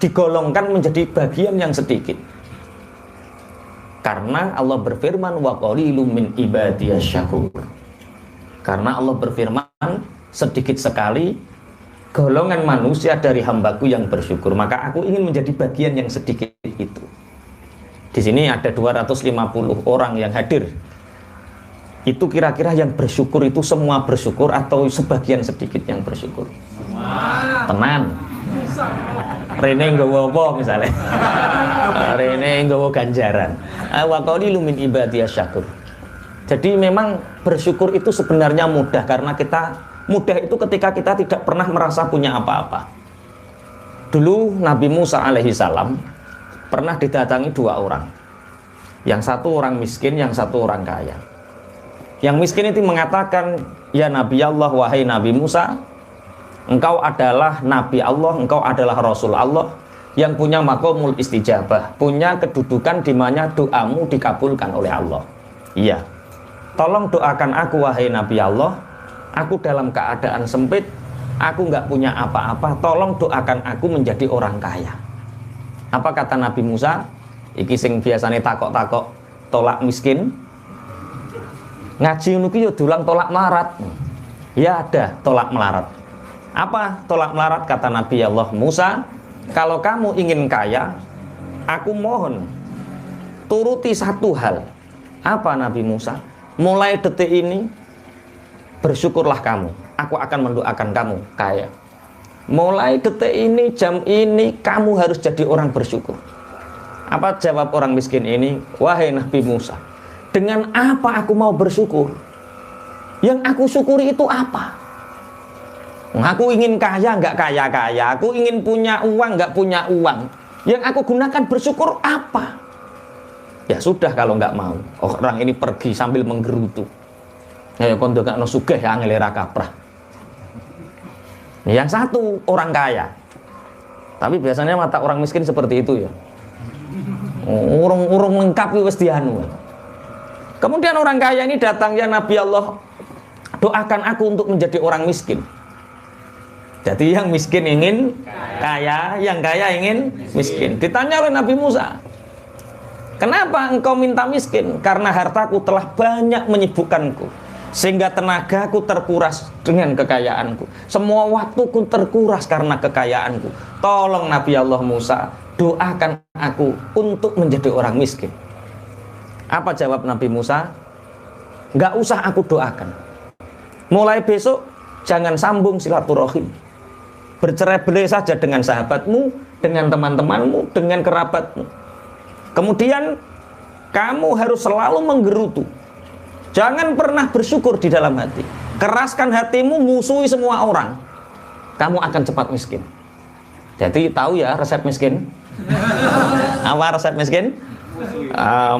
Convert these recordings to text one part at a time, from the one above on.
digolongkan menjadi bagian yang sedikit. Karena Allah berfirman wa qalilum min ibadiyas syakur. Karena Allah berfirman sedikit sekali golongan manusia dari hambaku yang bersyukur, maka aku ingin menjadi bagian yang sedikit itu. Di sini ada 250 orang yang hadir. Itu kira-kira yang bersyukur itu semua bersyukur atau sebagian sedikit yang bersyukur? Tenan. Rene nggawa apa misalnya? Rene nggawa ganjaran. Wa qalilum min ibadiyas syakur. Jadi memang bersyukur itu sebenarnya mudah, karena mudah itu ketika kita tidak pernah merasa punya apa-apa. Dulu Nabi Musa alaihi salam pernah didatangi dua orang. Yang satu orang miskin, yang satu orang kaya. Yang miskin itu mengatakan, ya Nabi Allah, wahai Nabi Musa, engkau adalah Nabi Allah, engkau adalah Rasul Allah yang punya maqamul istijabah, punya kedudukan di mana doamu dikabulkan oleh Allah. Iya, tolong doakan aku wahai Nabi Allah, aku dalam keadaan sempit, aku nggak punya apa-apa, tolong doakan aku menjadi orang kaya. Apa kata Nabi Musa? Iki sing biasanya takok-takok tolak miskin. Ngaji nuki yo dulang tolak melarat. Ya ada tolak melarat. Apa tolak melarat? Kata Nabi Allah Musa, kalau kamu ingin kaya, aku mohon turuti satu hal. Apa Nabi Musa? Mulai detik ini bersyukurlah kamu, aku akan mendoakan kamu kaya. Mulai detik ini, jam ini, kamu harus jadi orang bersyukur. Apa jawab orang miskin ini? Wahai Nabi Musa, dengan apa aku mau bersyukur? Yang aku syukuri itu apa? Aku ingin kaya, nggak kaya-kaya. Aku ingin punya uang, nggak punya uang. Yang aku gunakan bersyukur apa? Ya sudah kalau nggak mau. Orang ini pergi sambil menggerutu. Ya kondo gak no sugih ya ngelera kaprah. Yang satu orang kaya. Tapi biasanya mata orang miskin seperti itu ya. Urung lengkap wis dianu. Kemudian orang kaya ini datang, ya Nabi Allah, doakan aku untuk menjadi orang miskin. Jadi yang miskin ingin kaya, yang kaya ingin miskin. Ditanya oleh Nabi Musa, kenapa engkau minta miskin? Karena hartaku telah banyak menyibukkanku, sehingga tenagaku terkuras dengan kekayaanku. Semua waktuku terkuras karena kekayaanku. Tolong Nabi Allah Musa, doakan aku untuk menjadi orang miskin. Apa jawab Nabi Musa? Nggak usah aku doakan. Mulai besok jangan sambung silaturahim. Bercerai-berai saja dengan sahabatmu, dengan teman-temanmu, dengan kerabatmu. Kemudian kamu harus selalu menggerutu. Jangan pernah bersyukur di dalam hati. Keraskan hatimu, musuhi semua orang. Kamu akan cepat miskin. Jadi tahu ya resep miskin? Apa resep miskin?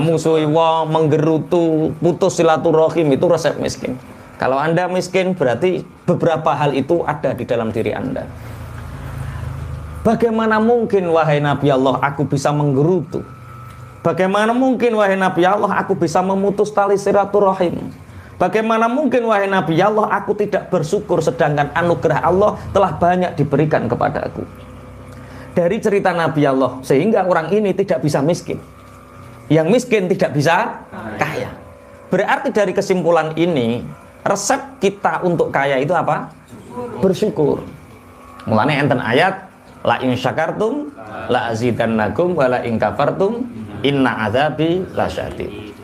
Musuhi wong, menggerutu, putus silaturahim, itu resep miskin. Kalau Anda miskin berarti beberapa hal itu ada di dalam diri Anda. Bagaimana mungkin wahai Nabi Allah aku bisa menggerutu? Bagaimana mungkin wahai Nabi Allah aku bisa memutus tali silaturahim? Bagaimana mungkin wahai Nabi Allah aku tidak bersyukur sedangkan anugerah Allah telah banyak diberikan kepada aku? Dari cerita Nabi Allah sehingga orang ini tidak bisa miskin. Yang miskin tidak bisa kaya. Berarti dari kesimpulan ini, resep kita untuk kaya itu apa? Bersyukur. Mulanya enten ayat, la in syakartum la azidannakum wa la in kafartum inna adzabi lasyadid.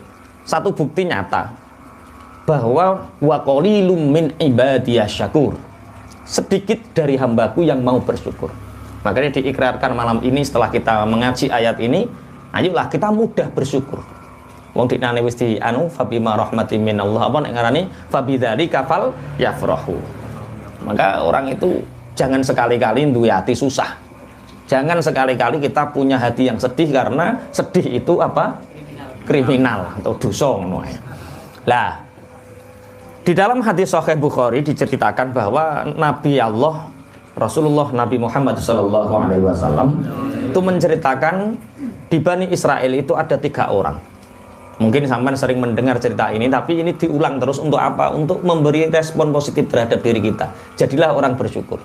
Satu bukti nyata bahwa wa qalilum min ibadiyas syakur. Sedikit dari hambaku yang mau bersyukur. Makanya diikrarkan malam ini setelah kita mengaji ayat ini, ayolah kita mudah bersyukur. Wong diknane wis di anu fa bima rahmatin minallah apa nek ngarani fa bidzalika fal yafrahu. Maka orang itu jangan sekali-kali duwe hati susah. Jangan sekali-kali kita punya hati yang sedih, karena sedih itu apa? Kriminal atau dosa ngono ae. Lah, di dalam hadis Sahih Bukhari diceritakan bahwa Nabi Allah Rasulullah Nabi Muhammad SAW itu menceritakan di Bani Israel itu ada 3 orang. Mungkin sampean sering mendengar cerita ini, tapi ini diulang terus untuk apa? Untuk memberi respon positif terhadap diri kita. Jadilah orang bersyukur.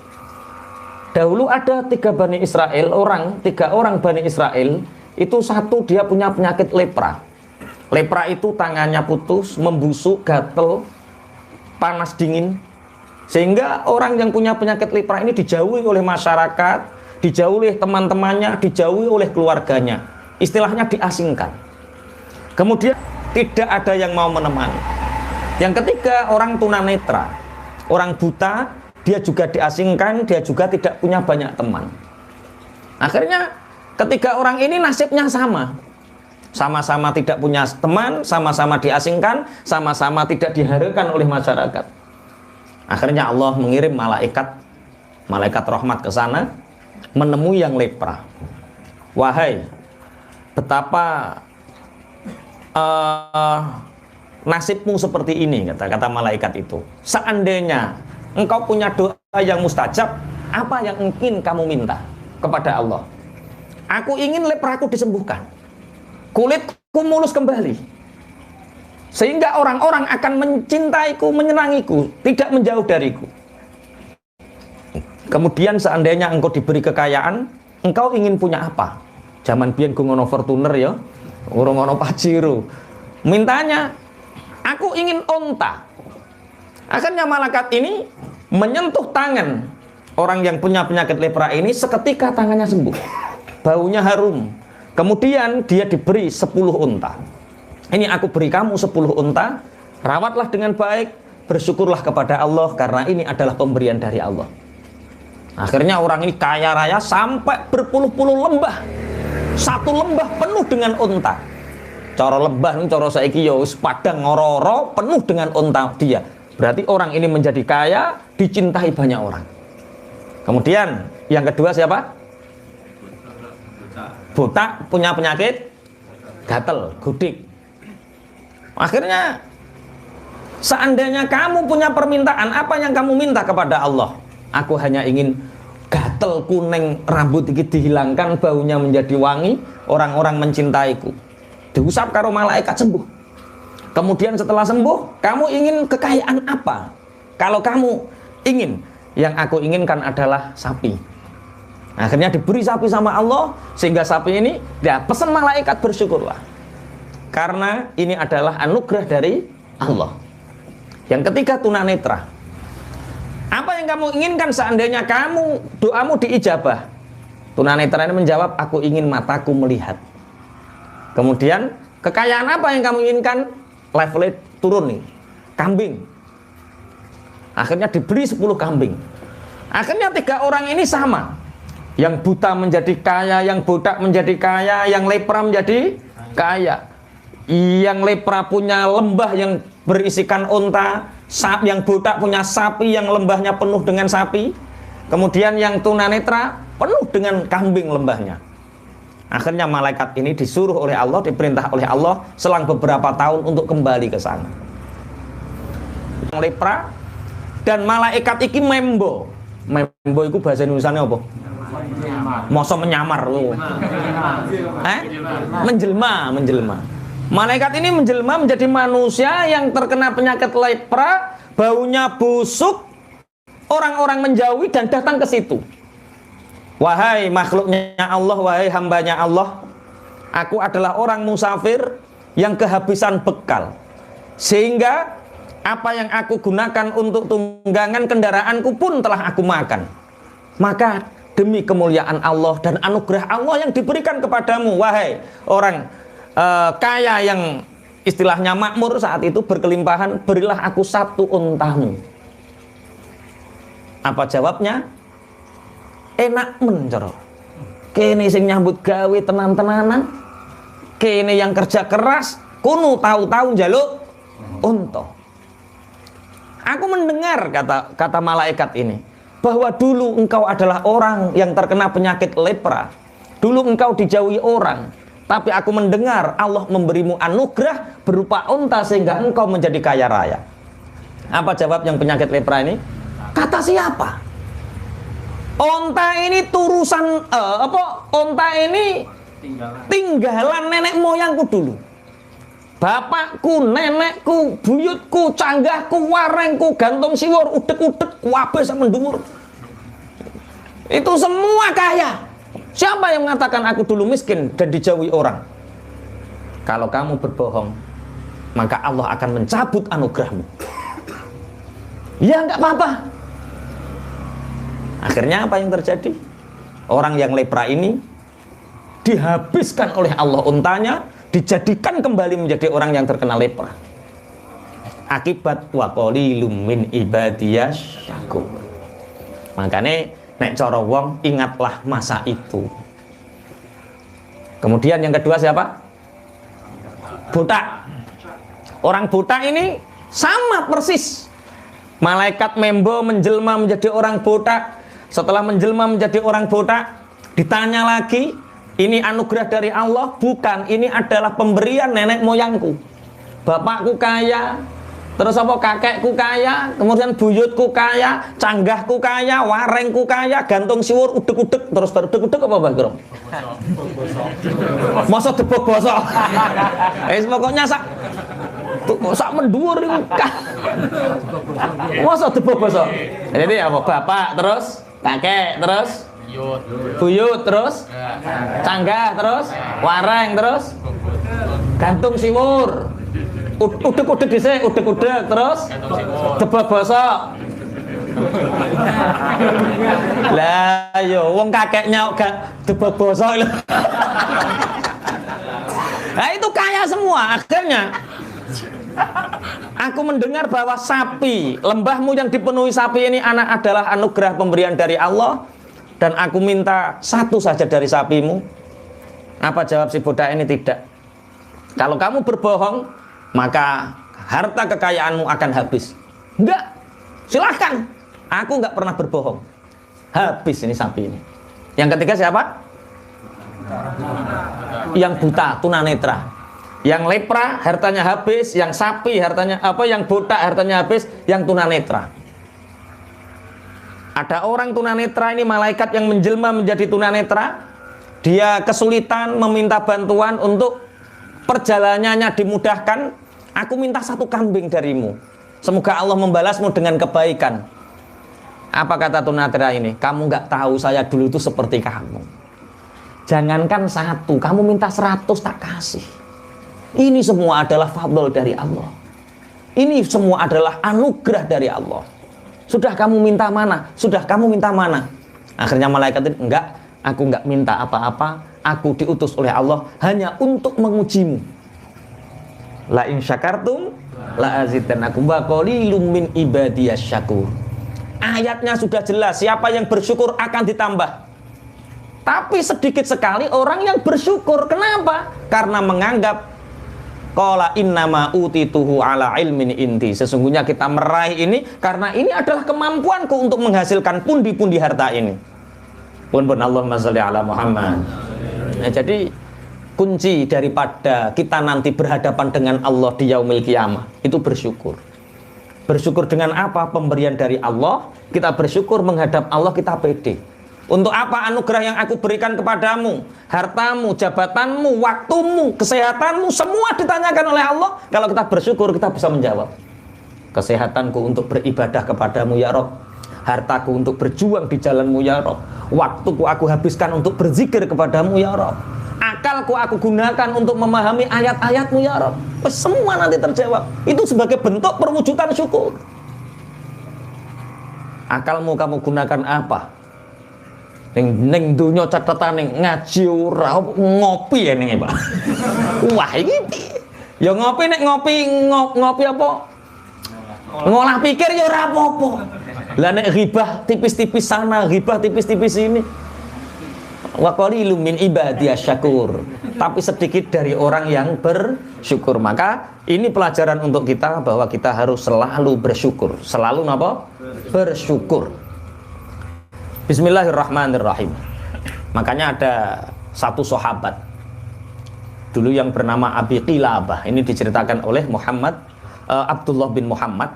Dahulu ada tiga orang Bani Israel, itu satu dia punya penyakit lepra. Lepra itu tangannya putus, membusuk, gatel, panas dingin. Sehingga orang yang punya penyakit lepra ini dijauhi oleh masyarakat, dijauhi oleh teman-temannya, dijauhi oleh keluarganya. Istilahnya diasingkan. Kemudian tidak ada yang mau menemani. Yang ketiga, orang tunanetra, orang buta, dia juga diasingkan, dia juga tidak punya banyak teman. Akhirnya ketiga orang ini nasibnya sama. Sama-sama tidak punya teman, sama-sama diasingkan, sama-sama tidak diharapkan oleh masyarakat. Akhirnya Allah mengirim malaikat rahmat ke sana, menemui yang lepra. Wahai, betapa nasibmu seperti ini, kata malaikat itu. Seandainya engkau punya doa yang mustajab, apa yang ingin kamu minta kepada Allah? Aku ingin lepraku disembuhkan, kulitku mulus kembali, sehingga orang-orang akan mencintaiku, menyenangiku, tidak menjauh dariku. Kemudian seandainya engkau diberi kekayaan, engkau ingin punya apa? Zaman biyen ngono Fortuner ya, urung ono Pajero. Mintanya, aku ingin onta. Akhirnya malaikat ini menyentuh tangan orang yang punya penyakit lepra ini, seketika tangannya sembuh. Baunya harum. Kemudian dia diberi 10 unta. Ini aku beri kamu 10 unta, rawatlah dengan baik, bersyukurlah kepada Allah karena ini adalah pemberian dari Allah. Akhirnya orang ini kaya raya sampai berpuluh-puluh lembah. Satu lembah penuh dengan unta. Cara lembah ini cara saiki ya wis padang ngoro-oro penuh dengan unta dia. Berarti orang ini menjadi kaya, dicintai banyak orang. Kemudian yang kedua siapa? Buta, punya penyakit gatel, gudik. Akhirnya seandainya kamu punya permintaan, apa yang kamu minta kepada Allah? Aku hanya ingin gatel kuning rambut ini dihilangkan, baunya menjadi wangi, orang-orang mencintaiku. Diusap karo malaikat, sembuh. Kemudian setelah sembuh, kamu ingin kekayaan apa? Kalau kamu ingin, yang aku inginkan adalah sapi. Akhirnya diberi sapi sama Allah, sehingga sapi ini, ya pesan malaikat bersyukurlah. Karena ini adalah anugerah dari Allah. Yang ketiga, tunanetra. Apa yang kamu inginkan seandainya kamu, doamu diijabah? Tunanetra ini menjawab, aku ingin mataku melihat. Kemudian, kekayaan apa yang kamu inginkan? Levelnya turun nih, kambing. Akhirnya diberi 10 kambing. Akhirnya 3 orang ini sama. Yang buta menjadi kaya, yang budak menjadi kaya, yang lepra menjadi kaya. Yang lepra punya lembah yang berisikan unta, yang budak punya sapi yang lembahnya penuh dengan sapi. Kemudian yang tunanetra penuh dengan kambing lembahnya. Akhirnya malaikat ini disuruh oleh Allah, diperintah oleh Allah selang beberapa tahun untuk kembali ke sana. Yang lepra dan malaikat iki membo. Membo itu bahasa Indonesianya apa? Masa menyamar loh. Menjelma. Malaikat ini menjelma menjadi manusia yang terkena penyakit lepra, baunya busuk, orang-orang menjauhi dan datang ke situ. Wahai makhluknya Allah, wahai hambanya Allah, aku adalah orang musafir yang kehabisan bekal, sehingga apa yang aku gunakan untuk tunggangan kendaraanku pun telah aku makan. Maka demi kemuliaan Allah dan anugerah Allah yang diberikan kepadamu, wahai orang kaya yang istilahnya makmur saat itu berkelimpahan, berilah aku 1 untamu. Apa jawabnya? Enak mencoro. Kene sing nyambut gawe tenan-tenanan, kene yang kerja keras, kuno tahu-tahu njaluk unta. Aku mendengar kata malaikat ini, bahwa dulu engkau adalah orang yang terkena penyakit lepra. Dulu engkau dijauhi orang, tapi aku mendengar Allah memberimu anugerah berupa unta sehingga engkau menjadi kaya raya. Apa jawab yang penyakit lepra ini? Kata siapa? Unta ini turusan unta ini tinggalan nenek moyangku dulu. Bapakku, nenekku, buyutku, canggahku, warengku, gantung siwur, udek-udek, kabeh sak mendhuwur. Itu semua kaya. Siapa yang mengatakan aku dulu miskin dan dijauhi orang? Kalau kamu berbohong, maka Allah akan mencabut anugerahmu. Ya nggak apa-apa. Akhirnya apa yang terjadi? Orang yang lepra ini dihabiskan oleh Allah untanya, dijadikan kembali menjadi orang yang terkena lepra. Akibat wa qalilum min ibadiyas syakur. Makanya nek cara wong ingatlah masa itu. Kemudian yang kedua siapa? Buta. Orang buta ini sama persis. Malaikat membo menjelma menjadi orang buta. Setelah menjelma menjadi orang buta, ditanya lagi, ini anugerah dari Allah? Bukan, ini adalah pemberian nenek moyangku. Bapakku kaya, terus apa kakekku kaya, kemudian buyutku kaya, canggahku kaya, warengku kaya, gantung siwur, udek-udek, terus baru udek-udek apa Mbah Grom? Masa debok bosok. Pokoknya sak menduwur iku. Masa debok bosok. Jadi apa? Bapak terus kakek terus buyut terus canggah terus wareng terus gantung siwur. Udek-udek dhisik, udek-udek terus debok bosok. Lah yo wong kakeknya gak debok bosok lho. Nah itu kaya semua. Akhirnya aku mendengar bahwa sapi, lembahmu yang dipenuhi sapi ini anak adalah anugerah pemberian dari Allah, dan aku minta satu saja dari sapimu. Apa jawab si budak ini? Tidak. Kalau kamu berbohong, maka harta kekayaanmu akan habis. Enggak, silahkan. Aku enggak pernah berbohong. Habis ini sapi ini. Yang ketiga siapa? Yang buta, tunanetra. Yang lepra hartanya habis, yang sapi hartanya yang buta hartanya habis, yang tunanetra. Ada orang tunanetra ini, malaikat yang menjelma menjadi tunanetra, dia kesulitan meminta bantuan untuk perjalanannya dimudahkan. Aku minta satu kambing darimu, semoga Allah membalasmu dengan kebaikan. Apa kata tunanetra ini? Kamu nggak tahu saya dulu itu seperti kamu. Jangankan satu, kamu minta 100 tak kasih. Ini semua adalah fadl dari Allah. Ini semua adalah anugerah dari Allah. Sudah kamu minta mana? Sudah kamu minta mana? Akhirnya malaikat itu, enggak, aku enggak minta apa-apa. Aku diutus oleh Allah hanya untuk mengujimu. La in syakartum la azidannakum wa qalilum min ibadiyas syakur. Ayatnya sudah jelas, siapa yang bersyukur akan ditambah. Tapi sedikit sekali orang yang bersyukur. Kenapa? Karena menganggap qala innama utituhu ala ilmin indi. Sesungguhnya kita meraih ini karena ini adalah kemampuanku untuk menghasilkan pundi-pundi harta ini. Pun Allahumma sholli ala Muhammad. Nah, jadi kunci daripada kita nanti berhadapan dengan Allah di yaumil qiyamah itu bersyukur. Bersyukur dengan apa? Pemberian dari Allah. Kita bersyukur menghadap Allah, kita pede. Untuk apa anugerah yang aku berikan kepadamu? Hartamu, jabatanmu, waktumu, kesehatanmu, semua ditanyakan oleh Allah. Kalau kita bersyukur, kita bisa menjawab. Kesehatanku untuk beribadah kepadamu ya Rob. Hartaku untuk berjuang di jalanmu ya Rob. Waktuku aku habiskan untuk berzikir kepadamu ya Rob. Akalku aku gunakan untuk memahami ayat-ayatmu ya Rob. Semua nanti terjawab. Itu sebagai bentuk perwujudan syukur. Akalmu kamu gunakan apa? Ning dunya catetane ngaji ora ngopi ya ning Pak. Wah iki ya ngopi nek ngopi apa? Ngolah pikir ya ora apa-apa. Lah nek ghibah tipis-tipis sana, ghibah tipis-tipis sini. Wa qalilum min ibadiyas syakur. Tapi sedikit dari orang yang bersyukur. Maka ini pelajaran untuk kita bahwa kita harus selalu bersyukur. Selalu apa? Bersyukur. Bismillahirrahmanirrahim. Makanya ada satu sahabat dulu yang bernama Abi Qilabah. Ini diceritakan oleh Abdullah bin Muhammad.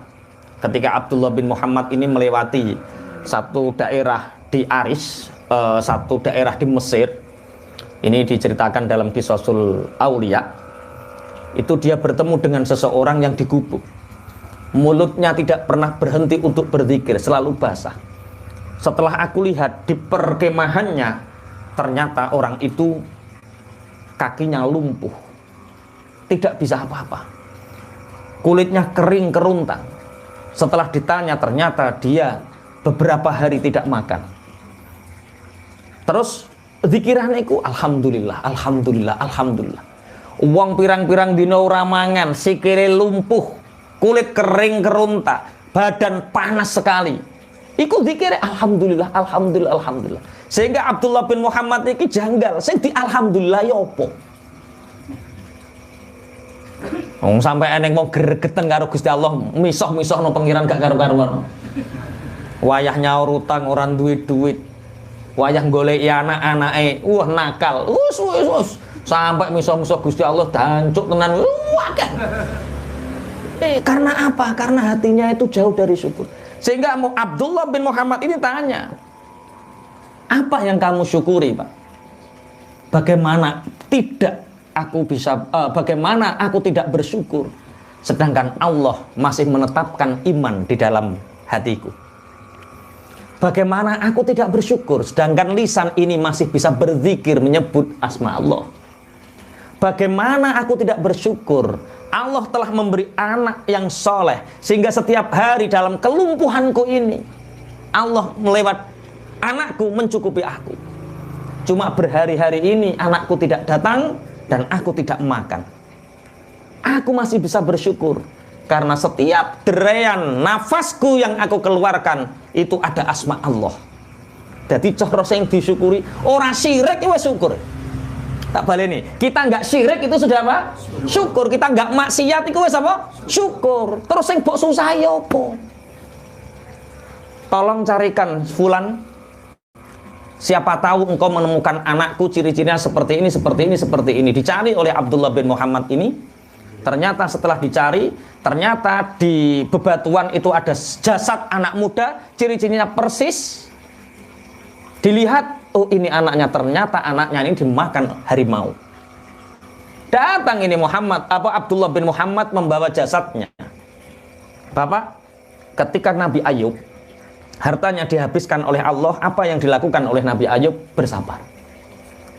Ketika Abdullah bin Muhammad ini melewati satu daerah di Aris, satu daerah di Mesir. Ini diceritakan dalam Qisasul Aulia. Itu dia bertemu dengan seseorang yang digubuk. Mulutnya tidak pernah berhenti untuk berzikir, selalu basah. Setelah aku lihat di perkemahannya, ternyata orang itu kakinya lumpuh, tidak bisa apa-apa, kulitnya kering keruntang. Setelah ditanya, ternyata dia beberapa hari tidak makan. Terus zikiranku, alhamdulillah, alhamdulillah, alhamdulillah. Uang pirang-pirang dina ora mangan, sikile lumpuh, kulit kering keruntang, badan panas sekali. Iku zikire alhamdulillah, alhamdulillah, alhamdulillah. Sehingga Abdullah bin Muhammad iki janggal, sing di alhamdulillah ya apa? Wong sampai eneng mau gregeten karo Gusti Allah, misah-misah no pengiran gak karo-karuan. Wayah nyaur utang orang duit-duit. Wayah goleki anak-anake, wah nakal. Us. Sampai misah-misah Gusti Allah dancuk tenan. Wah kan. Karena apa? Karena hatinya itu jauh dari syukur. Sehingga Abdullah bin Muhammad ini tanya, apa yang kamu syukuri, Pak? Bagaimana aku tidak bersyukur sedangkan Allah masih menetapkan iman di dalam hatiku? Bagaimana aku tidak bersyukur sedangkan lisan ini masih bisa berzikir menyebut asma Allah? Bagaimana aku tidak bersyukur Allah telah memberi anak yang soleh sehingga setiap hari dalam kelumpuhanku ini Allah melewat anakku mencukupi aku. Cuma berhari-hari ini anakku tidak datang dan aku tidak makan. Aku masih bisa bersyukur karena setiap deraian nafasku yang aku keluarkan itu ada asma Allah. Jadi cara yang disyukuri orang syirik itu syukur. Tak baleni, kita nggak syirik itu sudah apa? Syukur. Kita nggak maksiat itu apa? Syukur. Terus yang mbok susah ya apa? Tolong carikan fulan. Siapa tahu engkau menemukan anakku ciri-cirinya seperti ini, seperti ini, seperti ini. Dicari oleh Abdullah bin Muhammad ini. Ternyata setelah dicari, ternyata di bebatuan itu ada jasad anak muda, ciri-cirinya persis. Dilihat, oh ini anaknya, ternyata anaknya ini dimakan harimau. Datang ini Abdullah bin Muhammad membawa jasadnya. Bapak, ketika Nabi Ayub hartanya dihabiskan oleh Allah, apa yang dilakukan oleh Nabi Ayub? Bersabar.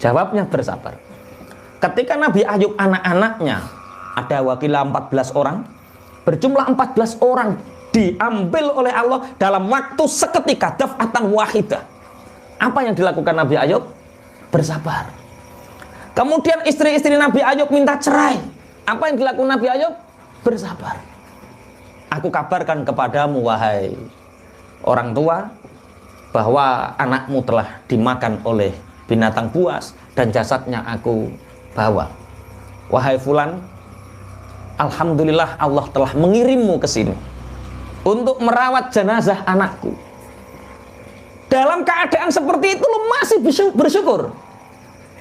Jawabnya bersabar. Ketika Nabi Ayub anak-anaknya ada wakilah 14 orang, berjumlah 14 orang diambil oleh Allah dalam waktu seketika, daf'atan wahidah. Apa yang dilakukan Nabi Ayub? Bersabar. Kemudian istri-istri Nabi Ayub minta cerai. Apa yang dilakukan Nabi Ayub? Bersabar. Aku kabarkan kepadamu, wahai orang tua, bahwa anakmu telah dimakan oleh binatang buas dan jasadnya aku bawa. Wahai fulan, alhamdulillah Allah telah mengirimmu ke sini untuk merawat jenazah anakku. Dalam keadaan seperti itu lu masih bersyukur.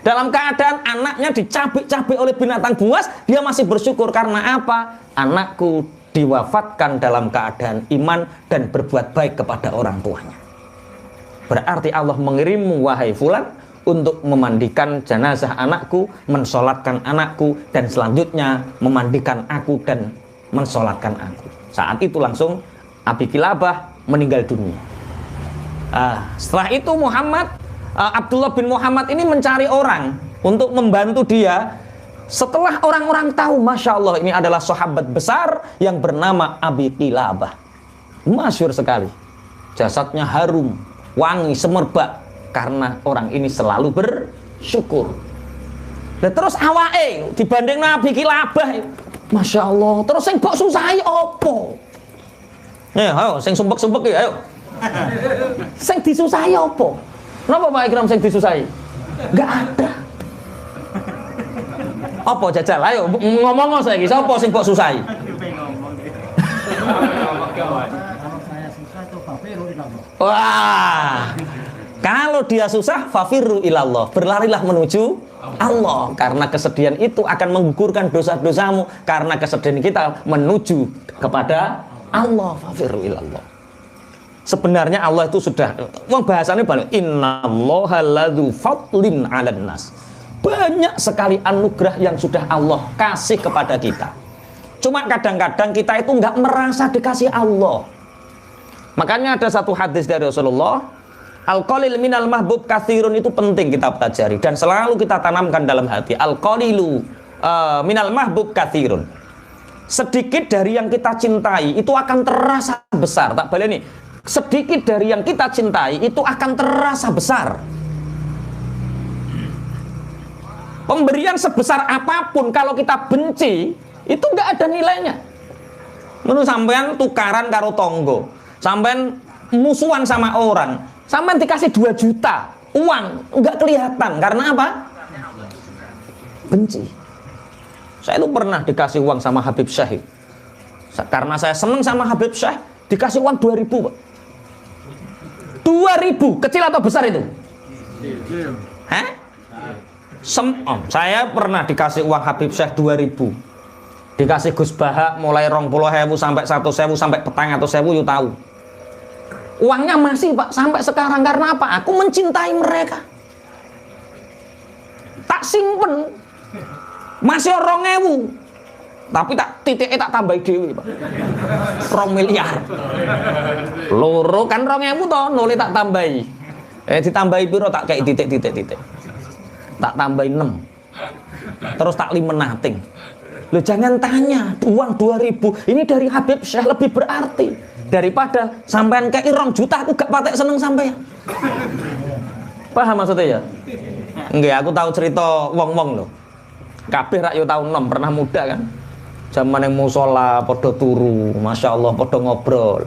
Dalam keadaan anaknya dicabik-cabik oleh binatang buas, dia masih bersyukur. Karena apa? Anakku diwafatkan dalam keadaan iman dan berbuat baik kepada orang tuanya. Berarti Allah mengirimmu, wahai fulan, untuk memandikan jenazah anakku, mensolatkan anakku, dan selanjutnya memandikan aku dan mensolatkan aku. Saat itu langsung Abi Kilabah meninggal dunia. Setelah itu Abdullah bin Muhammad ini mencari orang untuk membantu dia. Setelah orang-orang tahu, Masya Allah, ini adalah sahabat besar yang bernama Abi Kilabah. Masyhur sekali. Jasadnya harum, wangi, semerbak. Karena orang ini selalu bersyukur. Dan terus awake dibanding Nabi Kilabah, Masya Allah. Terus yang kok susah opo? Ayo, sing sumpek-sumpek ya, ayo. Sing disusahi apa? Kenapa Pak Ikram sing disusahi? Enggak ada. Apa jajal? Ayo ngomong saiki, sapa sing kok susahi? Kalau saya susah itu fafiru ilallah. Wah. Kalau dia susah, fafiru ilallah. Berlarilah menuju Allah. Karena kesedihan itu akan menggugurkan dosa-dosamu. Karena kesedihan kita menuju kepada Allah. Fafiru ilallah. Sebenarnya Allah itu sudah, bahasanya banyak. Innallaha ladzu fadlin 'alan nas. Banyak sekali anugerah yang sudah Allah kasih kepada kita. Cuma kadang-kadang kita itu nggak merasa dikasih Allah. Makanya ada satu hadis dari Rasulullah, Al-qalil minal mahbub katsirun itu penting kita pelajari dan selalu kita tanamkan dalam hati. Al-qalilu minal mahbub katsirun. Sedikit dari yang kita cintai itu akan terasa besar. Tak boleh nih. Sedikit dari yang kita cintai itu akan terasa besar. Pemberian sebesar apapun kalau kita benci itu nggak ada nilainya. Menurut sampean tukaran karo tonggo, sampean musuhan sama orang, sampean dikasih 2 juta uang nggak kelihatan karena apa? Benci. Saya itu pernah dikasih uang sama Habib Syekh. Karena saya seneng sama Habib Syekh, dikasih uang 2.000, Pak. 2.000, kecil atau besar itu? Hah? Saya pernah dikasih uang Habib Syekh 2.000. Dikasih Gus Bahak mulai 20.000 sampai 1.000 sampai petang atau 1.000 you tahu. Uangnya masih, Pak, sampai sekarang karena apa? Aku mencintai mereka. Tak simpen. Masih 2.000. Tapi titiknya tak tambahi dewi, Pak. 2 miliar. Loro kan 2.000 toh, nolnya tak tambahi. Ditambahi piro tak kayak titik. Tak tambahi 6. Terus tak limenating. Loh jangan tanya, uang 2.000 ini dari Habib Syekh lebih berarti daripada sampean kayak 2 juta aku gak patek seneng sampean. Paham maksudnya ya? Enggak, aku tahu cerita wong-wong loh. Kabeh rak yo tau nom, pernah muda kan. Zaman yang musola podo turu, masya Allah podo ngobrol.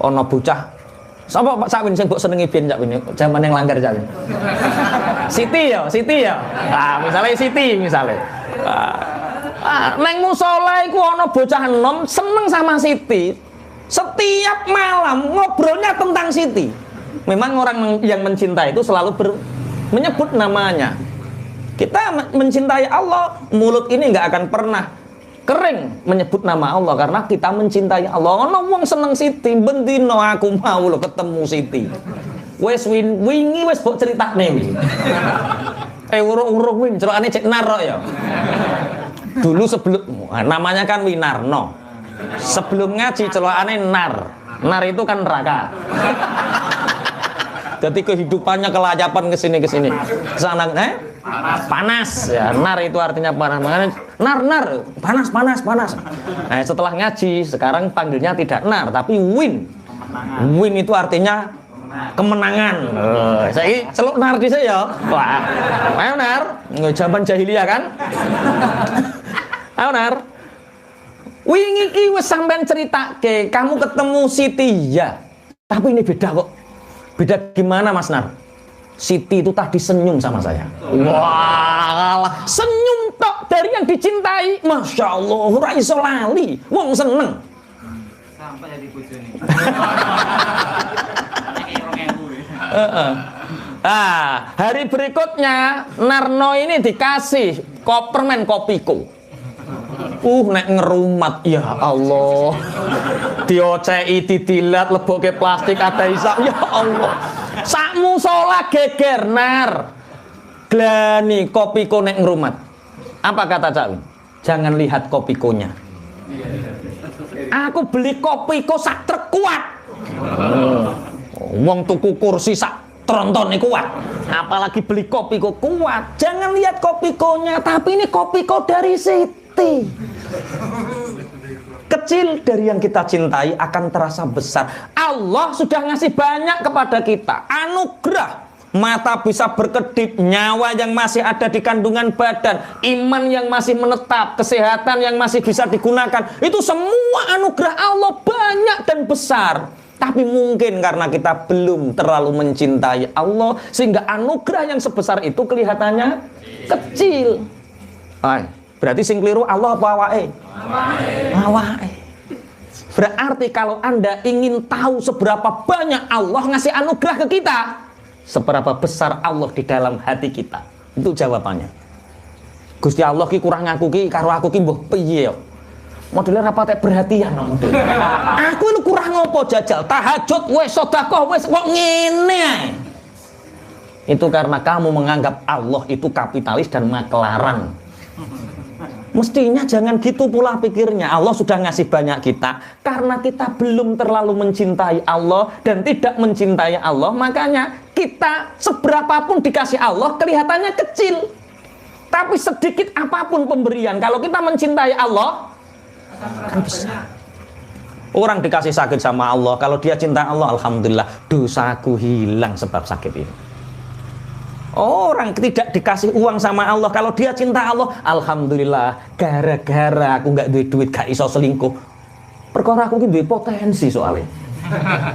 Ono bocah, sapa Pak Sakwin sing mbok senengi biyen Sakwin? Zaman yang langgar Sakwin. Siti ya. Nah, misalnya Siti misalnya. Neng musola iku ono bocah enom seneng sama Siti. Setiap malam ngobrolnya tentang Siti. Memang orang yang mencintai itu selalu menyebut namanya. Kita mencintai Allah, mulut ini nggak akan pernah kering menyebut nama Allah karena kita mencintai Allah. Ono wong seneng Siti, bendino aku mau lo ketemu Siti. Wes wingi wes mbok critakne. Urung win, cerokane cek Narok ya. Dulu sebelum namanya kan Winarno. Sebelum ngaji celokane Nar. Nar itu kan neraka. Jadi kehidupannya kelayapan kesini kesana panas ya. Nar itu artinya panas. Makanya nar panas. Nah, setelah ngaji sekarang panggilnya tidak nar tapi win itu artinya kemenangan. Saya celuk nar di saya. Wah, ayo nar, zaman jahiliyah kan. Ayo nar. Wingi iki wis sampean ceritake kamu ketemu Siti ya. Tapi ini beda kok. Beda gimana Mas Nar? Siti itu tadi senyum sama saya. Wah, senyum tok dari yang dicintai. Masya Allah, ora iso lali. Wong seneng. Sampai jadi bojone. Hari berikutnya Narno ini dikasih permen Kopiko. Nek ngerumat ya Allah. Diocei, didilat, leboke plastik ada isap. Ya Allah. Sakmu sholat geger Nar. Glani Kopiko nek ngerumat. Apa kata Cak? Jangan lihat Kopikonya. Aku beli Kopiko sak terkuat. Wong tuku kursi sak tronton kuat. Apalagi beli Kopiko kuat. Jangan lihat Kopikonya, tapi ini Kopiko dari Siti. Kecil dari yang kita cintai akan terasa besar. Allah sudah ngasih banyak kepada kita. Anugerah. Mata bisa berkedip, nyawa yang masih ada di kandungan badan, iman yang masih menetap, kesehatan yang masih bisa digunakan. Itu semua anugerah Allah banyak dan besar. Tapi mungkin karena kita belum terlalu mencintai Allah, sehingga anugerah yang sebesar itu kelihatannya kecil. Berarti sing kliru Allah apa awake? Awake. Berarti kalau Anda ingin tahu seberapa banyak Allah ngasih anugerah ke kita, seberapa besar Allah di dalam hati kita. Itu jawabannya. Gusti Allah ki kurang ngaku ki karo aku ki mbuh piye yo. Modelnya rapatek perhatian model. Aku ini kurang ngopo jajal tahajud wes sedekah wes kok ngene ae. Itu karena kamu menganggap Allah itu kapitalis dan makelaran. Mestinya jangan gitu pula pikirnya. Allah sudah ngasih banyak kita. Karena kita belum terlalu mencintai Allah dan tidak mencintai Allah, makanya kita seberapapun dikasih Allah kelihatannya kecil, tapi sedikit apapun pemberian, kalau kita mencintai Allah akan besar. Orang dikasih sakit sama Allah, kalau dia cinta Allah, alhamdulillah, dosaku hilang sebab sakit ini. Orang tidak dikasih uang sama Allah, kalau dia cinta Allah, alhamdulillah, gara-gara aku nggak duit duit, gak iso selingkuh. Perkara aku ini duit potensi soalnya.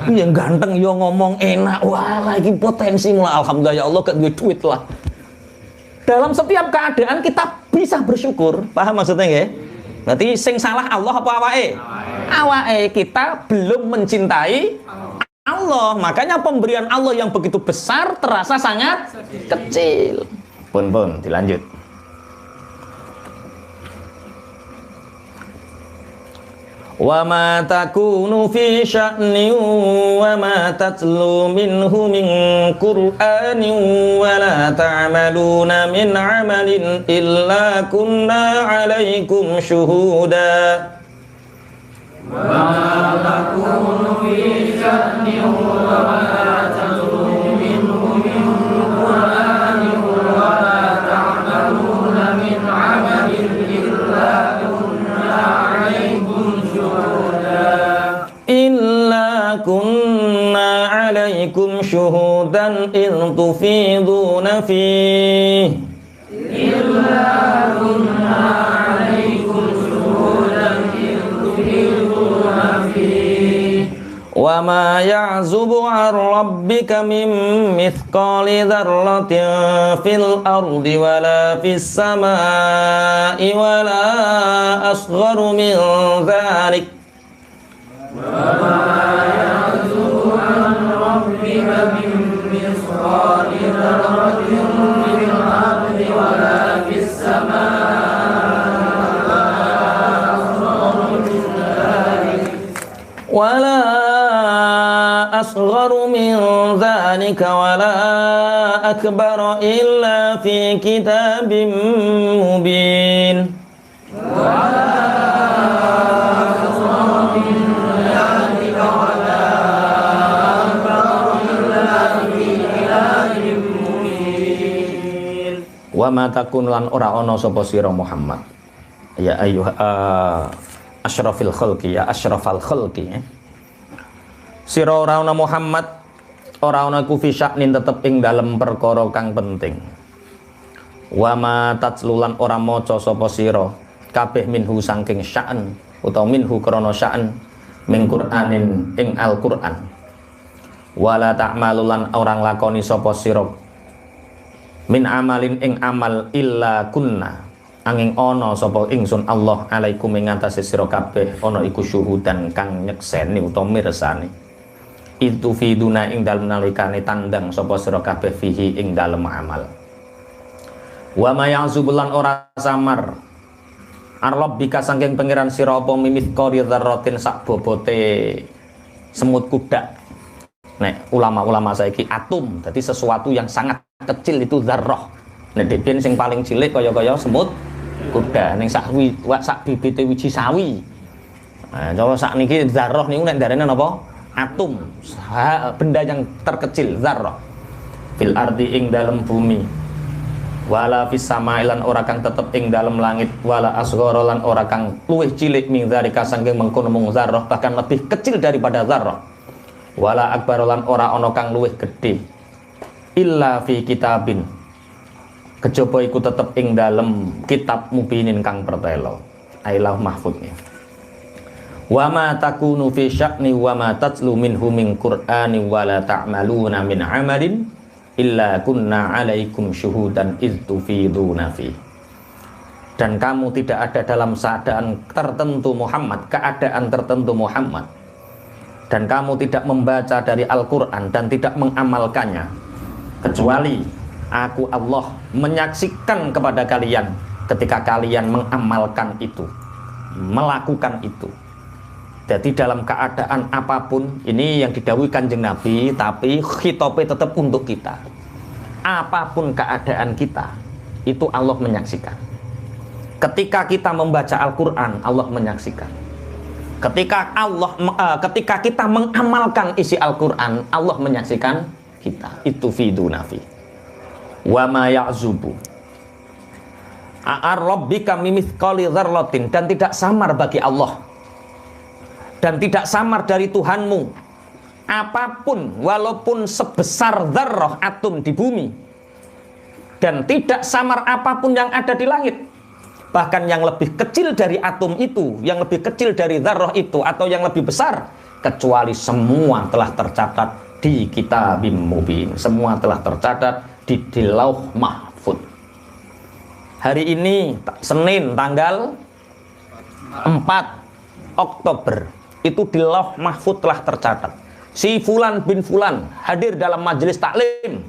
Yang ganteng, yo ngomong enak, wah lagi potensi mulai, alhamdulillah ya Allah gak duit duit lah. Dalam setiap keadaan kita bisa bersyukur, paham maksudnya ya? Berarti sing salah Allah apa awake? Awake kita belum mencintai Allah, makanya pemberian Allah yang begitu besar terasa sangat kecil. Pun dilanjut. Wa ma takunu fi sya'nin wa ma tatlu minhu min Qur'anin wa la ta'maluna min 'amalin illa kunna 'alaikum syuhuda. Wa ma takunu fi sya'nin wa ma tatlu minhu min Qur'anin wa la ta'maluna min 'amalin illa kunna 'alaikum illa kunna 'alaikum syuhudan idh tufiduna fihi illa kunna 'alaikum syuhudan idh tufiduna fihi wa ma ya'zubu 'an rabbika min mithqali dzarratin fil ardi wala fis samaa'i wala asgharu min dzalik وَمَا يَعْزُبُ عَنْ رَبِّكَ مِنْ مِثْقَالِ ذَرَّةٍ فِي الْأَرْضِ وَلَا فِي السَّمَاءِ وَلَا أَصْغَرُ مِنْ ذَلِكَ وَلَا أَكْبَرَ إِلَّا فِي كِتَابٍ مُبِينٍ wa ma takun lan ora ana sapa sira Muhammad ya ayyuha asyrafil khalqi ya asyrafal khalqi sira ora ana Muhammad ora ana ku fi sya'nin tetep ing dalem perkara kang penting wa ma tatlulan ora maca sapa sira kabeh minhu saking sya'an utawa minhu krana sya'an min Qur'anin ing Al-Qur'an wala ta'malulan orang lakoni sapa sira min amalin ing amal illa kunna angin ono sapa ingsun Allah alaikum ing atase sira kabeh ana iku syuhudan kang nyekseni utawa mirsani itu fiduna ing dalem nalikane tandang sapa sira kabeh fihi ing dalem amal wa ma ya'zubulan ora samar arrabbika saking pangeran sira apa mimit qari dzarratin sak bobote semut kuda. Nek ulama-ulama saiki atom, jadi sesuatu yang sangat kecil itu dzarrah. Nek dhewe sing paling cilik kaya-kaya semut kuda ning sak bibite wiji sawi. Nah, kalau sak niki dzarrah niku nek darane napa? Atom. Benda yang terkecil dzarrah. Fil ardi ing dalem bumi. Wala fis samai lan ora kang tetep ing dalem langit, wala asghara lan ora kang luwih cilik min dzalika saking mengkono mung dzarrah, bahkan lebih kecil daripada dzarrah. Wala akbar lan ora ana kang luwih gedhe illa fi kitabin kejaba iku tetep ing dalem kitab mubinin kang pertelo ailah mahfud. Wa ma takunu fi sya'ni wa ma tatlu minhu min Qur'ani wa la ta'maluna min 'amalin illa kunna 'alaikum syuhudan idh tufiduna fi. Dan kamu tidak ada dalam keadaan tertentu Muhammad, dan kamu tidak membaca dari Al-Quran dan tidak mengamalkannya kecuali aku Allah menyaksikan kepada kalian ketika kalian mengamalkan itu, melakukan itu. Jadi dalam keadaan apapun, ini yang didhawuhi Kanjeng Nabi, tapi khitobnya tetap untuk kita. Apapun keadaan kita, itu Allah menyaksikan. Ketika kita membaca Al-Quran, Allah menyaksikan. Ketika kita mengamalkan isi Al-Quran, Allah menyaksikan kita. Itu fiduna fi. Wa ma ya'zubu a'ar rabbika mimithqali dzarratin, dan tidak samar bagi Allah dan tidak samar dari Tuhanmu apapun walaupun sebesar dzarrah atom di bumi, dan tidak samar apapun yang ada di langit, bahkan yang lebih kecil dari atom itu, yang lebih kecil dari dzarrah itu, atau yang lebih besar, kecuali semua telah tercatat di kitabim mubin. Semua telah tercatat di Lauh Mahfuz. Hari ini Senin tanggal 4 Oktober itu di Lauh Mahfuz telah tercatat. Si Fulan bin Fulan hadir dalam majelis taklim,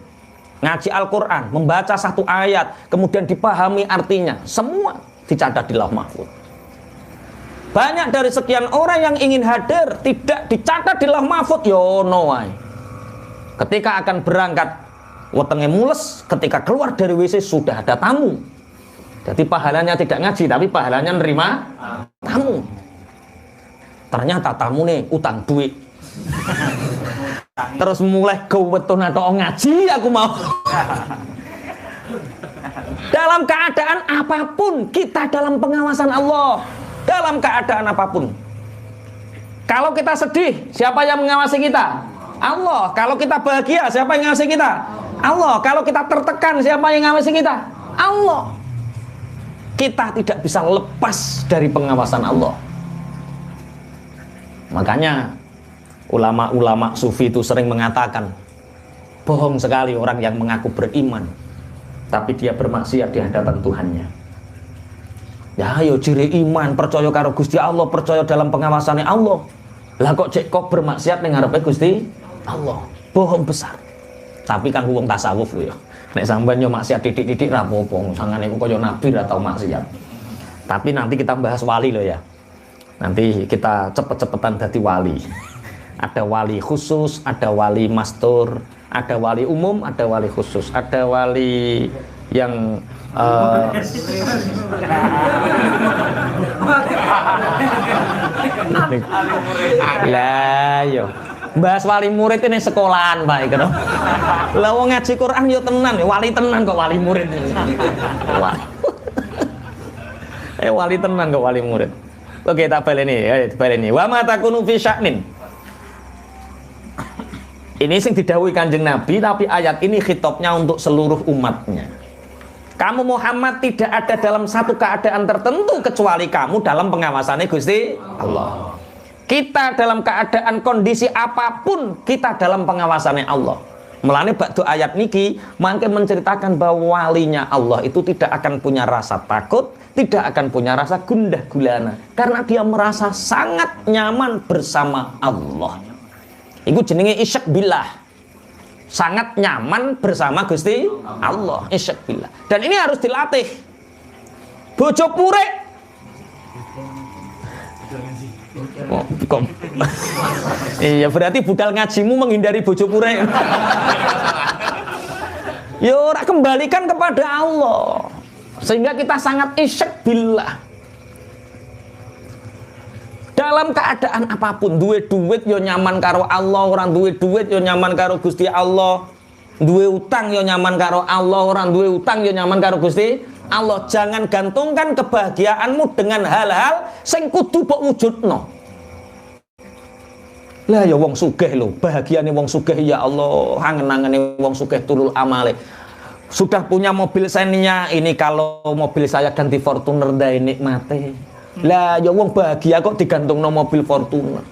ngaji Al-Quran, membaca satu ayat, kemudian dipahami artinya. Semua dicatat di Lauh Mahfuz. Banyak dari sekian orang yang ingin hadir tidak dicatat di Lauh Mahfuz. Yono wae. Ketika akan berangkat, wetenge mules, ketika keluar dari WC sudah ada tamu. Jadi pahalanya tidak ngaji, tapi pahalanya nerima tamu. Ternyata tamu nih utang duit. Terus mulai gawetun atau ngaji aku mau. Dalam keadaan apapun kita dalam pengawasan Allah. Dalam keadaan apapun. Kalau kita sedih, siapa yang mengawasi kita? Allah. Kalau kita bahagia, siapa yang mengawasi kita? Allah. Kalau kita tertekan, siapa yang mengawasi kita? Allah. Kita tidak bisa lepas dari pengawasan Allah. Makanya ulama-ulama sufi itu sering mengatakan, bohong sekali orang yang mengaku beriman tapi dia bermaksiat di hadapan Tuhannya. Ya ayo ciri iman, percaya karo Gusti Allah, percaya dalam pengawasannya Allah. Lah kok cek kok bermaksiat ning ngarepe Gusti Allah. Bohong besar. Tapi kan wong tasawuf lho ya. Nek sampean yo maksiat titik-titik ra apa-apa, sangane kok kaya nabi ra tau maksiat. Tapi nanti kita bahas wali loh ya. Nanti kita cepet-cepetan jadi wali. Ada wali khusus, ada wali mastur, ada wali umum, ada wali khusus, ada wali yang lah yo bahas wali murid ini sekolahan Pak iku. Lah wong ngaji Quran yo tenan, wali tenan kok wali murid. Wali tenan kok wali murid. Oke, tak baleni. Wa ma takunu fi sya'nin. Ini sing didhawuhi Kanjeng Nabi, tapi ayat ini khitabnya untuk seluruh umatnya. Kamu Muhammad tidak ada dalam satu keadaan tertentu kecuali kamu dalam pengawasannya Gusti Allah. Kita dalam keadaan kondisi apapun kita dalam pengawasannya Allah. Mulane bakdo ayat niki mangke menceritakan bahwa walinya Allah itu tidak akan punya rasa takut, tidak akan punya rasa gundah gulana karena dia merasa sangat nyaman bersama Allah. Iku jenenge isyak billah. Sangat nyaman bersama Gusti Allah, isyak billah. Dan ini harus dilatih. Bojo purek. Oh, iya berarti budal ngajimu menghindari bojo purek. Ya ora, kembalikan kepada Allah. Sehingga kita sangat isyak billah. Dalam keadaan apapun, duwe duit yo nyaman karo Allah, orang duwe duit yo nyaman karo Gusti Allah. Duwe utang yo nyaman karo Allah, orang duwe utang yo nyaman karo Gusti Allah. Jangan gantungkan kebahagiaanmu dengan hal-hal sing kudu mbok wujudno. Lah ya wong sugih lho, bahagiane wong sugih ya Allah, angen-angene wong sugih tulul amale. Sudah punya mobil Xenia, ini kalau mobil saya ganti Fortuner ndai nikmate. Lah ya wong bahagia kok digantungno mobil Fortuner.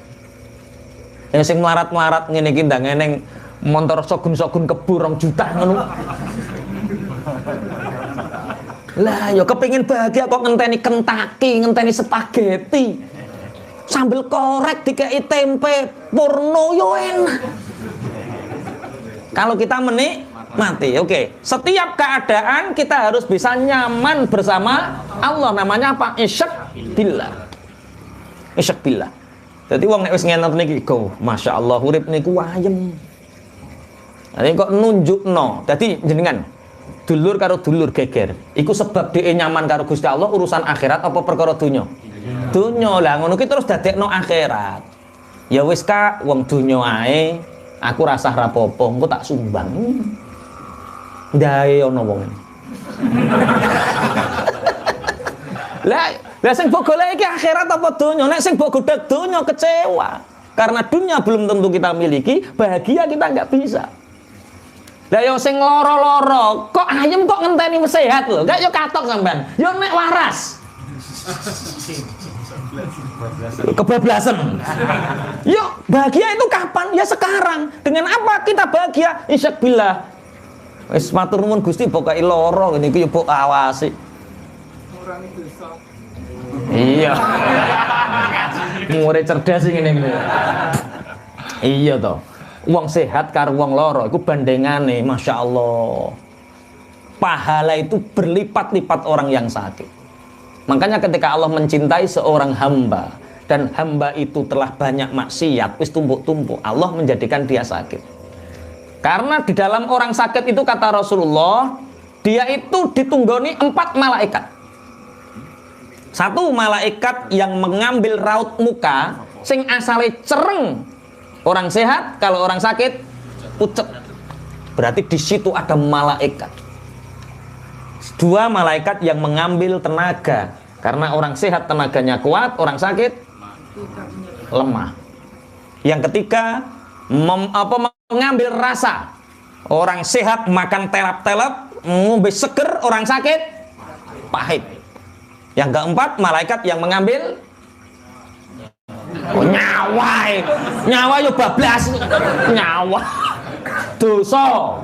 Yang sing melarat-melarat ngene iki ndang eneng motor sogun-sogun kebur 2 juta ngono. Lah ya kepengin bahagia kok ngenteni Kentucky, ngenteni spaghetti. Sambil korek dikei tempe porno yo enak. Kalau kita menikmati, oke. Setiap keadaan kita harus bisa nyaman bersama Allah. Namanya apa? Isyak billah. Isyak billah. Jadi wong nek wis ngentot niki go, masyaallah urip niku ayem. Jadi kok nunjukno. Jadi jenengan dulur karo dulur geger. Iku sebab dhek nyaman karo Gusti Allah urusan akhirat apa perkara donya? Donya lah ngono ki terus dadekno akhirat. Ya wis Kak, wong donya ae Aku rasa rapopo, engko tak sumbang. Ndae ana wong. Lah sing mbok golek iki akhirat apa donya? Nek sing mbok godhog donya kecewa. Karena dunia belum tentu kita miliki, bahagia kita nggak bisa. Lah yo sing loro-loro, kok ayem kok ngenteni sehat lho. Gak yo katok sampean. Yo nek waras. Kebablasan. Yuk, bahagia itu kapan? Ya sekarang. Dengan apa kita bahagia? Isyabillah. Wis matur nuwun Gusti pokoke loro ngene iki yo mbok awasi. Ngurangi dosa. Iya. Murid cerdas ngene iki. Iya toh. Wong sehat karo wong loro iku bandingane Masya Allah. Pahala itu berlipat-lipat orang yang sakit. Makanya ketika Allah mencintai seorang hamba dan hamba itu telah banyak maksiat, wis tumpuk-tumpuk, Allah menjadikan dia sakit. Karena di dalam orang sakit itu kata Rasulullah, dia itu ditunggoni 4 malaikat. 1 malaikat yang mengambil raut muka, sing asale cereng. Orang sehat, kalau orang sakit pucet. Berarti di situ ada malaikat. 2 malaikat yang mengambil tenaga. Karena orang sehat tenaganya kuat, orang sakit lemah. Yang ketiga mengambil rasa. Orang sehat makan telap-telap, ngombe seger, orang sakit pahit. Yang keempat malaikat yang mengambil nyawa yo bablas, nyawa dosa.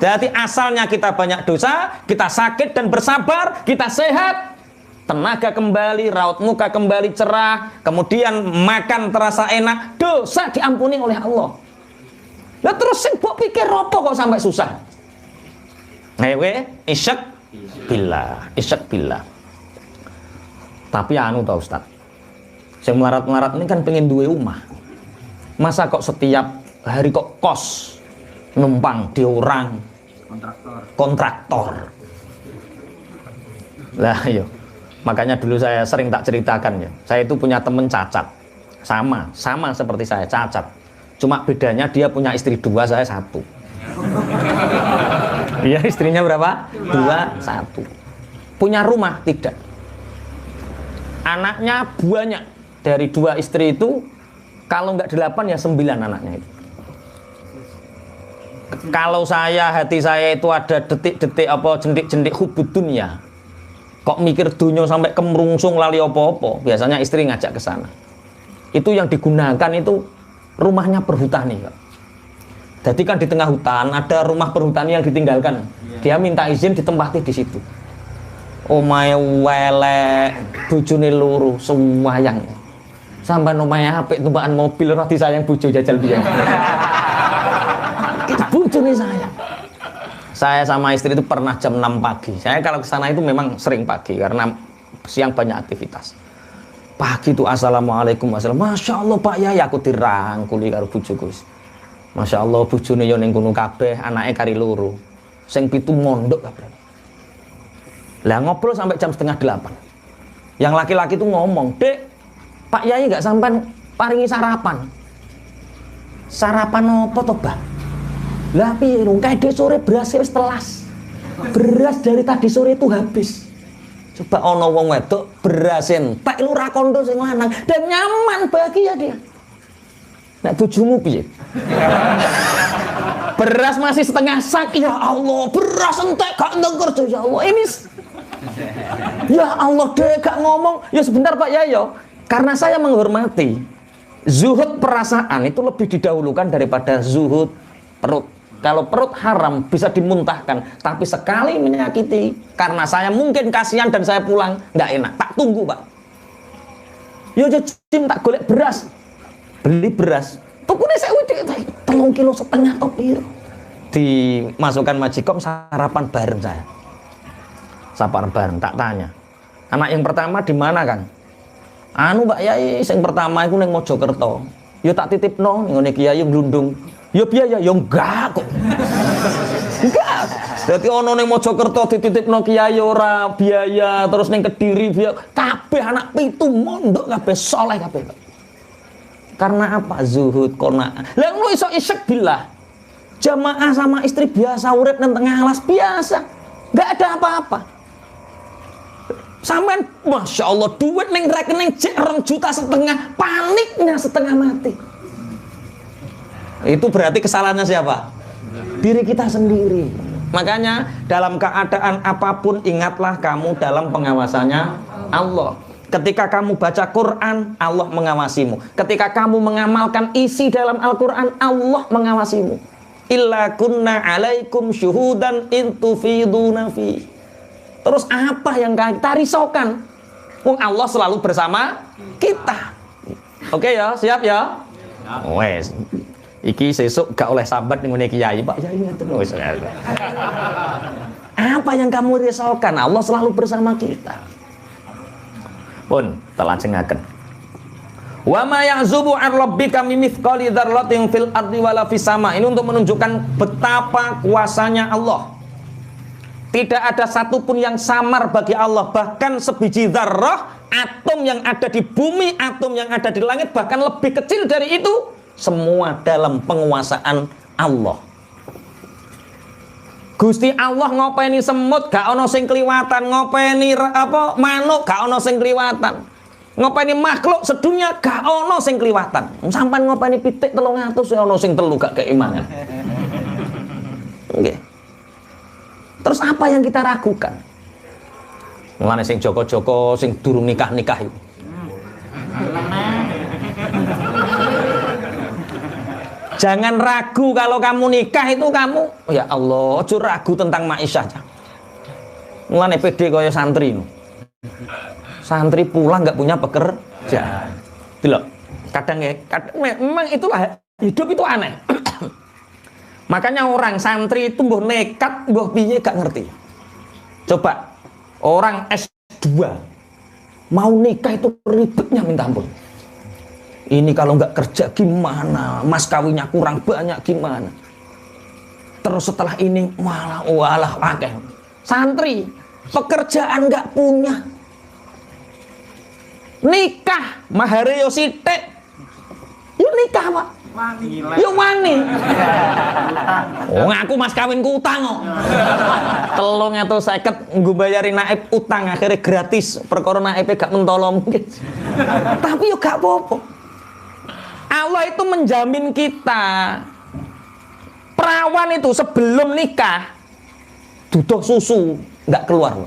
Jadi asalnya kita banyak dosa, kita sakit dan bersabar, kita sehat, tenaga kembali, raut muka kembali cerah, kemudian makan terasa enak, dosa diampuni oleh Allah. Lah terus sing mbok pikir apa kok sampai susah? Ngewe isyak billah. Tapi anu ta Ustaz. Sing melarat-melarat ini kan pengen duwe omah. Masa kok setiap hari kok kos numpang di orang kontraktor. Lah iya. Makanya dulu saya sering tak ceritakan ya. Saya itu punya temen cacat. Sama seperti saya cacat. Cuma bedanya dia punya istri 2, saya 1. Iya, istrinya berapa? 2, 1. Punya rumah? Tidak. Anaknya banyak. Dari 2 istri itu, kalau nggak 8 ya 9 anaknya itu. Kalau hati saya itu ada detik-detik jentik-jentik hubud dunia. Kok mikir dunia sampai kemerungsung lali opo-opo, biasanya istri ngajak ke sana. Itu yang digunakan itu rumahnya perhutani, Pak. Jadi kan di tengah hutan ada rumah perhutani yang ditinggalkan. Dia minta izin ditempati di situ. Omahe welek, bojone loro, sembayang. Sampai omahe apik tumpakan mobil ora disayang bojo jajal biyen. Itu bojone saya. Saya sama istri itu pernah jam 6 pagi. Saya kalau ke sana itu memang sering pagi karena siang banyak aktivitas. Pagi itu assalamualaikum warahmatullahi. Masya Allah Pak Yai, aku dirangkuli karo bojoku. Masya Allah bojone yo ning kono kabeh, anake kari loro. Sing 7 mondok kabeh. Lah ngobrol sampai jam 7:30. Yang laki-laki itu ngomong, "Dek, Pak Yai nggak sampai paringi sarapan." Sarapan apa to, Bang? Lah piye lho, kae sore beras wis telas. Beras dari tadi sore itu habis. Coba ono wong wedok beras entek lu ra kondo sing lanang dan nyaman bahagia dia. Nek bojomu piye? Beras masih setengah sak, ya Allah, beras entek gak entek kerja, ya Allah. Ini ya Allah deh gak ngomong. Ya sebentar Pak Yayo, karena saya menghormati zuhud perasaan itu lebih didahulukan daripada zuhud perut. Kalau perut haram bisa dimuntahkan, tapi sekali menyakiti karena saya mungkin kasihan dan saya pulang nggak enak, tak tunggu Pak. Yo jim tak golek beras, beli beras. Tukune saya udah 3,5 kilo atau piro. Dimasukkan majikom sarapan bareng saya. Sarapan bareng, tak tanya. Anak yang pertama di mana Kang? Anu Mbak Yai, yang pertama itu neng Mojokerto. Yo tak titipno ning ngene Kiai Glundung. Yo biaya yo enggak kok. Enggak. Dadi ono ning Mojokerto dititipno Kiai ora biaya, terus ning Kediri biaya. Kabeh anak 7 mondok kabeh saleh kabeh. Karena apa? Zuhud, qanaah. Lah lu iso isyek billah. Jamaah sama istri biasa urip nang tengah alas biasa. Enggak ada apa-apa. Sampean Masya Allah duit ning rekening jek 2,5 juta, paniknya setengah mati. Itu berarti kesalahannya siapa? Diri kita sendiri. Makanya dalam keadaan apapun ingatlah kamu dalam pengawasannya Allah. Ketika kamu baca Quran, Allah mengawasimu. Ketika kamu mengamalkan isi dalam Al-Quran, Allah mengawasimu. Illa kunna alaikum syuhudan intufiduna fi. Terus apa yang kita risaukan? Allah selalu bersama kita. Oke ya, siap ya? Wes. Iki sesuk gak oleh sambat ning ngene kiai, Pak Yai ngoten wis. Apa yang kamu risaukan? Allah selalu bersama kita. Pun telajengaken. Wa ma ya'zubu 'an rabbika min mithqali dzarratin fil ardi wala fis sama. Ini untuk menunjukkan betapa kuasanya Allah. Tidak ada satupun yang samar bagi Allah. Bahkan sebiji dzarrah, atom yang ada di bumi, atom yang ada di langit, bahkan lebih kecil dari itu, semua dalam penguasaan Allah. Gusti Allah ngopeni semut gak ono sing kliwatan, ngopeni apa manuk gak ono sing kliwatan, ngopeni makhluk sedunia gak ono sing kliwatan. Sampai ngopeni pitik 300 ya ono sing telu gak keimangan. Nggih. Terus apa yang kita ragukan? Mulane sing joko-joko sing durung nikah-nikah itu. Jangan ragu kalau kamu nikah itu kamu, oh ya Allah, ojo ragu tentang maisha aja. Mulane pede kaya santri. Santri pulang nggak punya pekerjaan. Delok. Kadang memang itulah hidup itu aneh. Makanya orang santri itu mbuh nekat, mbuh piye gak ngerti. Coba orang S2 mau nikah itu ribetnya minta ampun. Ini kalau nggak kerja gimana? Mas kawinnya kurang banyak gimana? Terus setelah ini walah akeh. Santri pekerjaan nggak punya. Nikah mahare yo sithik. Yuk nikah, Pak. Yuk wani. Oh, ngaku mas kawinku utang kok. 350 nggo bayari naib utang akhirnya gratis. Perkara naibe gak mentolo mungkin. Tapi yo gak apa-apa. Allah itu menjamin kita. Perawan itu sebelum nikah duduh susu nggak keluar.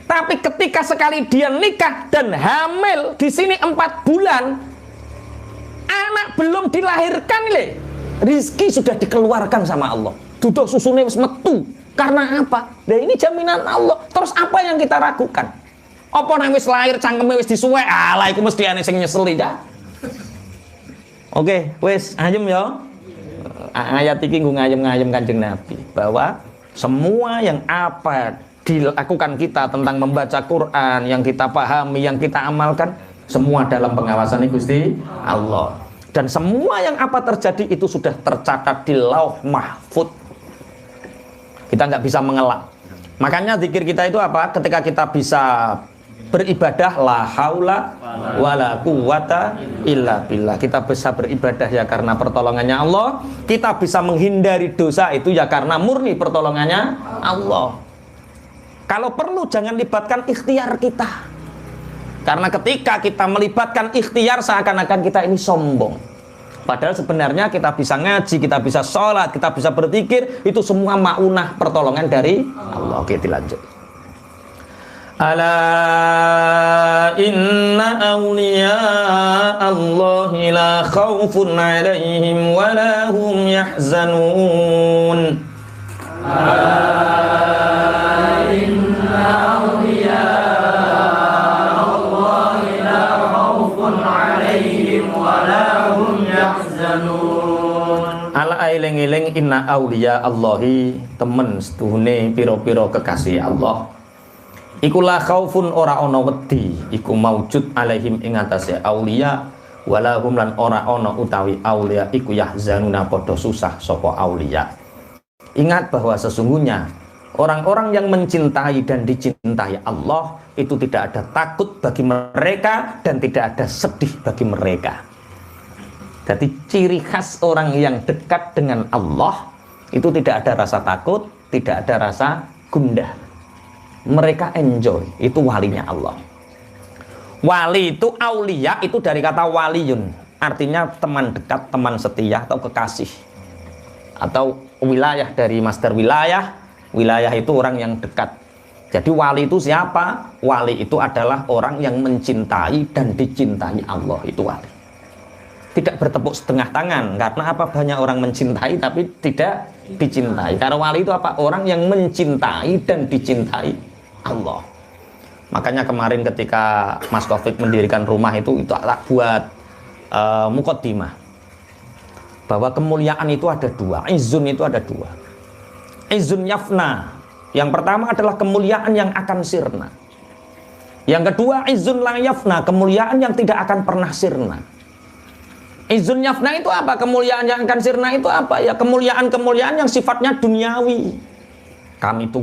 Tapi ketika sekali dia nikah dan hamil di sini 4 bulan, anak belum dilahirkan nih, rizki sudah dikeluarkan sama Allah. Duduh susune wis metu. Karena apa? Nah ini jaminan Allah. Terus apa yang kita ragukan? Apa nang wis lahir cangkeme wis disuwek? Alah iku mesti ane sing nyeseli dah. Oke, wis ayem ya. Ayat iki nggo ngayem-ngayem Kanjeng Nabi bahwa semua yang apa dilakukan kita tentang membaca Quran, yang kita pahami, yang kita amalkan, semua dalam pengawasan Gusti Allah. Dan semua yang apa terjadi itu sudah tercatat di Lauh Mahfuz. Kita nggak bisa mengelak. Makanya zikir kita itu apa? Ketika kita bisa beribadah, la haula wala quwata illa billah. Kita bisa beribadah ya karena pertolongannya Allah. Kita bisa menghindari dosa itu ya karena murni pertolongannya Allah. Kalau perlu jangan libatkan ikhtiar kita. Karena ketika kita melibatkan ikhtiar seakan-akan kita ini sombong. Padahal sebenarnya kita bisa ngaji, kita bisa sholat, kita bisa berzikir, itu semua maunah pertolongan dari Allah. Oke, dilanjut. Ala inna awliya Allahi la khawfun alaihim wa la hum yahzanun. Ala inna awliya Allahi la khawfun alaihim wa la hum yahzanun. Ala eling-eling inna awliya Allahi, temen setuhune piro-piro kekasih Allah. Iku la khaufun ora ana wedi, iku maujud alaihim ing atase aulia, walahum lan ora ana utawi aulia iku yahzanuna padha susah sapa aulia. Ingat bahwa sesungguhnya orang-orang yang mencintai dan dicintai Allah itu tidak ada takut bagi mereka dan tidak ada sedih bagi mereka. Jadi ciri khas orang yang dekat dengan Allah itu tidak ada rasa takut, tidak ada rasa gundah. Mereka enjoy, itu walinya Allah. Wali itu, aulia itu dari kata waliyun, artinya teman dekat, teman setia atau kekasih. Atau wilayah dari master wilayah, wilayah itu orang yang dekat. Jadi wali itu siapa? Wali itu adalah orang yang mencintai dan dicintai Allah, itu wali. Tidak bertepuk setengah tangan, karena apa? Banyak orang mencintai tapi tidak dicintai. Karena wali itu apa? Orang yang mencintai dan dicintai Allah. Makanya kemarin ketika Mas Taufik mendirikan rumah itu tak buat mukaddimah bahwa kemuliaan itu ada dua, izun itu ada dua. Izun yafna, yang pertama adalah kemuliaan yang akan sirna. Yang kedua izun la yafna, kemuliaan yang tidak akan pernah sirna. Izun yafna itu apa? Kemuliaan yang akan sirna itu apa? Ya kemuliaan-kemuliaan yang sifatnya duniawi. Kami itu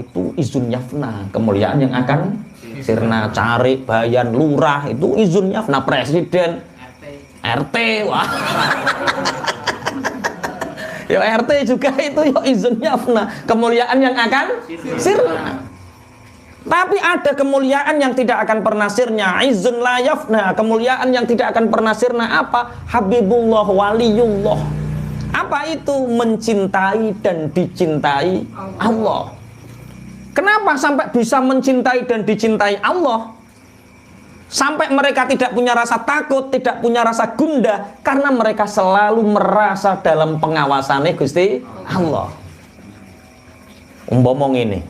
itu izun yafna, kemuliaan yang akan sirna. Cari bayan lurah itu izun yafna, presiden RT, wah. Ya RT juga itu ya izun yafna, kemuliaan yang akan sirna. Tapi ada kemuliaan yang tidak akan pernah sirna, izun la yafna, kemuliaan yang tidak akan pernah sirna. Apa? Habibullah, waliyullah. Apa itu? Mencintai dan dicintai Allah. Kenapa sampai bisa mencintai dan dicintai Allah? Sampai mereka tidak punya rasa takut, tidak punya rasa gundah, karena mereka selalu merasa dalam pengawasannya Gusti Allah. Umpama ini,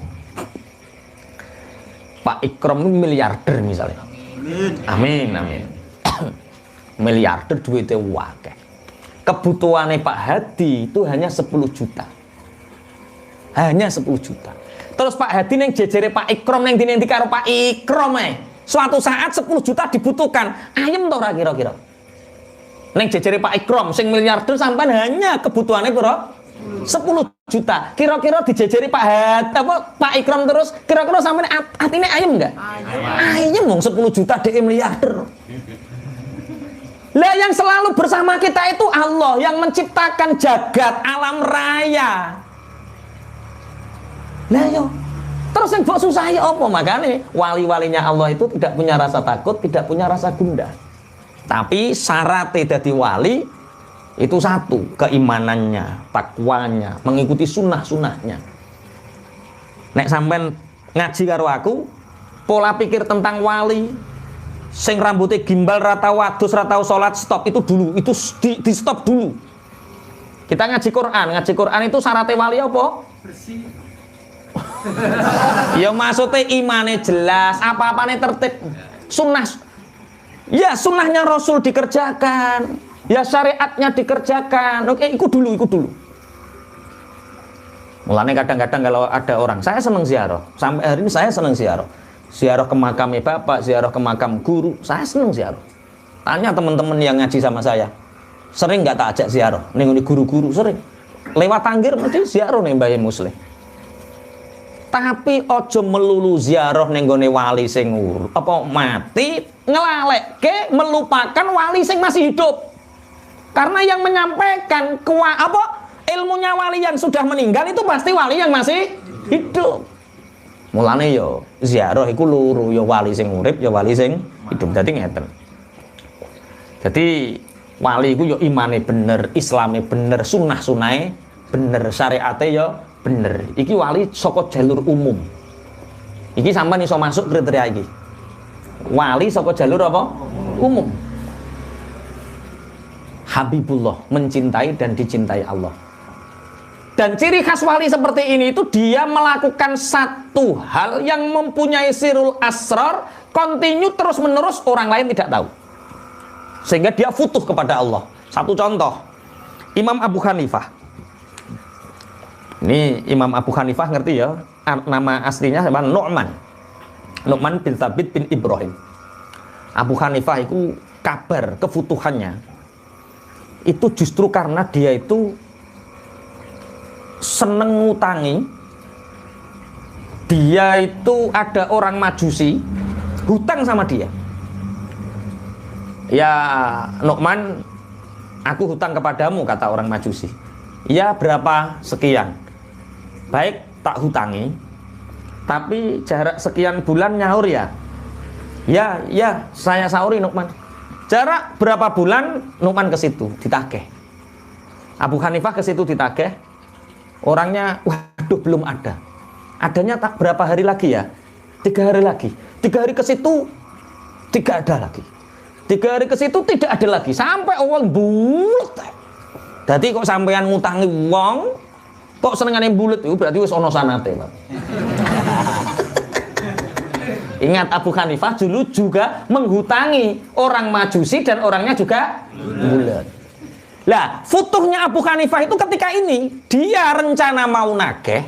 Pak Ikram ini miliarder misalnya. Amin, amin. Miliarder duitnya wakil. Kebutuhannya Pak Hadi itu hanya 10 juta. Hanya 10 juta. Terus Pak Hadi yang jejere Pak Ikram yang dinenti karo Pak Ikram suatu saat 10 juta dibutuhkan. Ayem toh kira-kira. Neng jejere Pak Ikram sing miliarder sampean hanya kebutuhannya piro? 10 juta. Kira-kira dijejeri Pak Ikram terus kira-kira sampean atine ayem enggak? Ayem wong 10 juta dhek miliarder. Lah yang selalu bersama kita itu Allah yang menciptakan jagat alam raya. Lah yo terus yang buat susah ya apa? Makanya wali-walinya Allah itu tidak punya rasa takut, tidak punya rasa gundah. Tapi syaratnya dadi wali itu satu, keimanannya, takwanya, mengikuti sunnah-sunnahnya. Nek sampean ngaji karo aku, pola pikir tentang wali, sing rambutnya gimbal, rata wadus, rata sholat, stop itu dulu, itu di stop dulu. Kita ngaji Quran itu syaratnya wali apa? Bersih. Ya maksudnya imannya jelas, apa-apanya tertib, sunnah. Ya sunnahnya Rasul dikerjakan, ya syariatnya dikerjakan. Oke, ikut dulu. Mulanya kadang-kadang kalau ada orang, saya senang ziarah. Sampai hari ini saya senang ziarah. Ziarah ke makamnya bapak, ziarah ke makam guru, saya senang ziarah. Tanya teman-teman yang ngaji sama saya, sering nggak tak ajak ziarah? Nih guru-guru sering. Lewat tanggir mesti ziarah nih Mbah Muslim. Tapi ojo melulu ziarah ning gone wali sing mati, ngelalekke melupakan wali sing masih hidup. Karena yang menyampaikan ilmunya wali yang sudah meninggal itu pasti wali yang masih hidup. Mulane yo ziarah iku loro, ya wali sing urip, ya wali sing hidup. Dadi ngeten. Jadi wali iku yo imane bener, islame bener, sunnah-sunahe bener, syariate yo bener. Iki wali saka jalur umum. Iki sampean iso masuk kriteria iki. Wali saka jalur apa? Umum. Habibullah, mencintai dan dicintai Allah. Dan ciri khas wali seperti ini itu dia melakukan satu hal yang mempunyai sirul asrar, kontinu terus menerus, orang lain tidak tahu. Sehingga dia futuh kepada Allah. Satu contoh, Imam Abu Hanifah. Ini Imam Abu Hanifah ngerti ya, nama aslinya siapa? Nu'man bin Thabit bin Ibrahim. Abu Hanifah itu kabar kefutuhannya itu justru karena dia itu seneng ngutangi. Dia itu ada orang Majusi hutang sama dia. Ya Nu'man aku hutang kepadamu, kata orang Majusi. Ya, berapa sekian. Baik, tak hutangi. Tapi jarak sekian bulan nyaur ya. Ya, saya sauri Nu'man. Jarak berapa bulan Nu'man ke situ ditagih. Abu Hanifah ke situ ditagih. Orangnya, waduh, belum ada. Adanya tak berapa hari lagi ya? 3 hari lagi. 3 hari ke situ tidak ada lagi. 3 hari ke situ tidak ada lagi. Sampai uang bulet. Jadi kok sampean ngutangi uang, kok senengane bulet itu berarti wis ono sanate, Pak. Ingat, Abu Hanifah dulu juga menghutangi orang Majusi dan orangnya juga bulat. Lah, futuhnya Abu Hanifah itu ketika ini dia rencana mau nagih,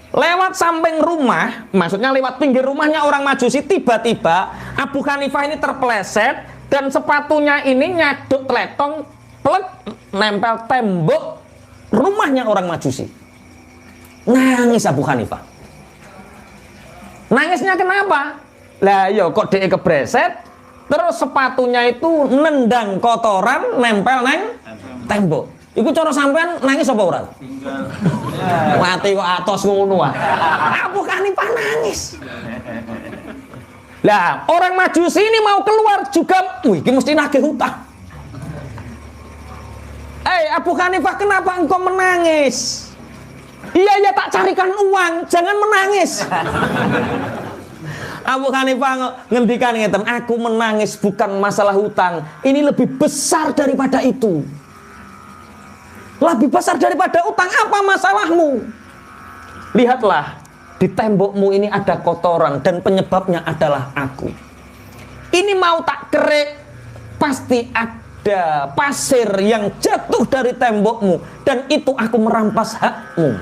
lewat samping rumah, maksudnya lewat pinggir rumahnya orang Majusi, tiba-tiba Abu Hanifah ini terpeleset dan sepatunya ini nyaduk teletong, plek, nempel tembok rumahnya orang Majusi. Nangis Abu Hanifah. Nangisnya kenapa? Lah yo kok dia kebreset, terus sepatunya itu nendang kotoran nempel neng tembok. Iku cara sampean nangis apa ora? Mati kok atos ngono ah. Abu Hanifah nangis. Lah, orang Majusi ini mau keluar juga, wih, ini mesti nagih hutang. Abu Hanifah, kenapa engkau menangis? Iya, ya tak carikan uang, jangan menangis. Abu Hanifah ngendikan ngeten, aku menangis bukan masalah hutang, ini lebih besar daripada itu. Lebih besar daripada utang, apa masalahmu? Lihatlah, di tembokmu ini ada kotoran dan penyebabnya adalah aku. Ini mau tak kerik, pasti ada pasir yang jatuh dari tembokmu dan itu aku merampas hakmu.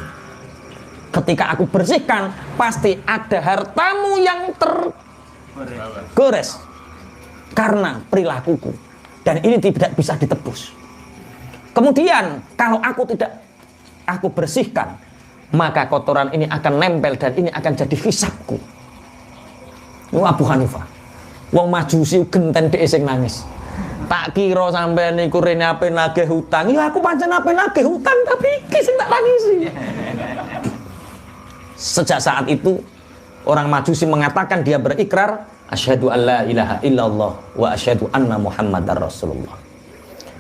Ketika aku bersihkan, pasti ada hartamu yang tergores karena perilakuku dan ini tidak bisa ditebus. Kemudian kalau aku bersihkan, maka kotoran ini akan nempel dan ini akan jadi hisabku. Abu Hanifah, wong Majusi genten dhek sing nangis. Tak kira sampean niku rene ape nagih hutang. Ya aku pancen ape nagih hutang tapi iki sing tak tangisi. Sejak saat itu orang Majusi mengatakan, dia berikrar asyhadu alla ilaha illallah wa asyhadu anna muhammadar rasulullah.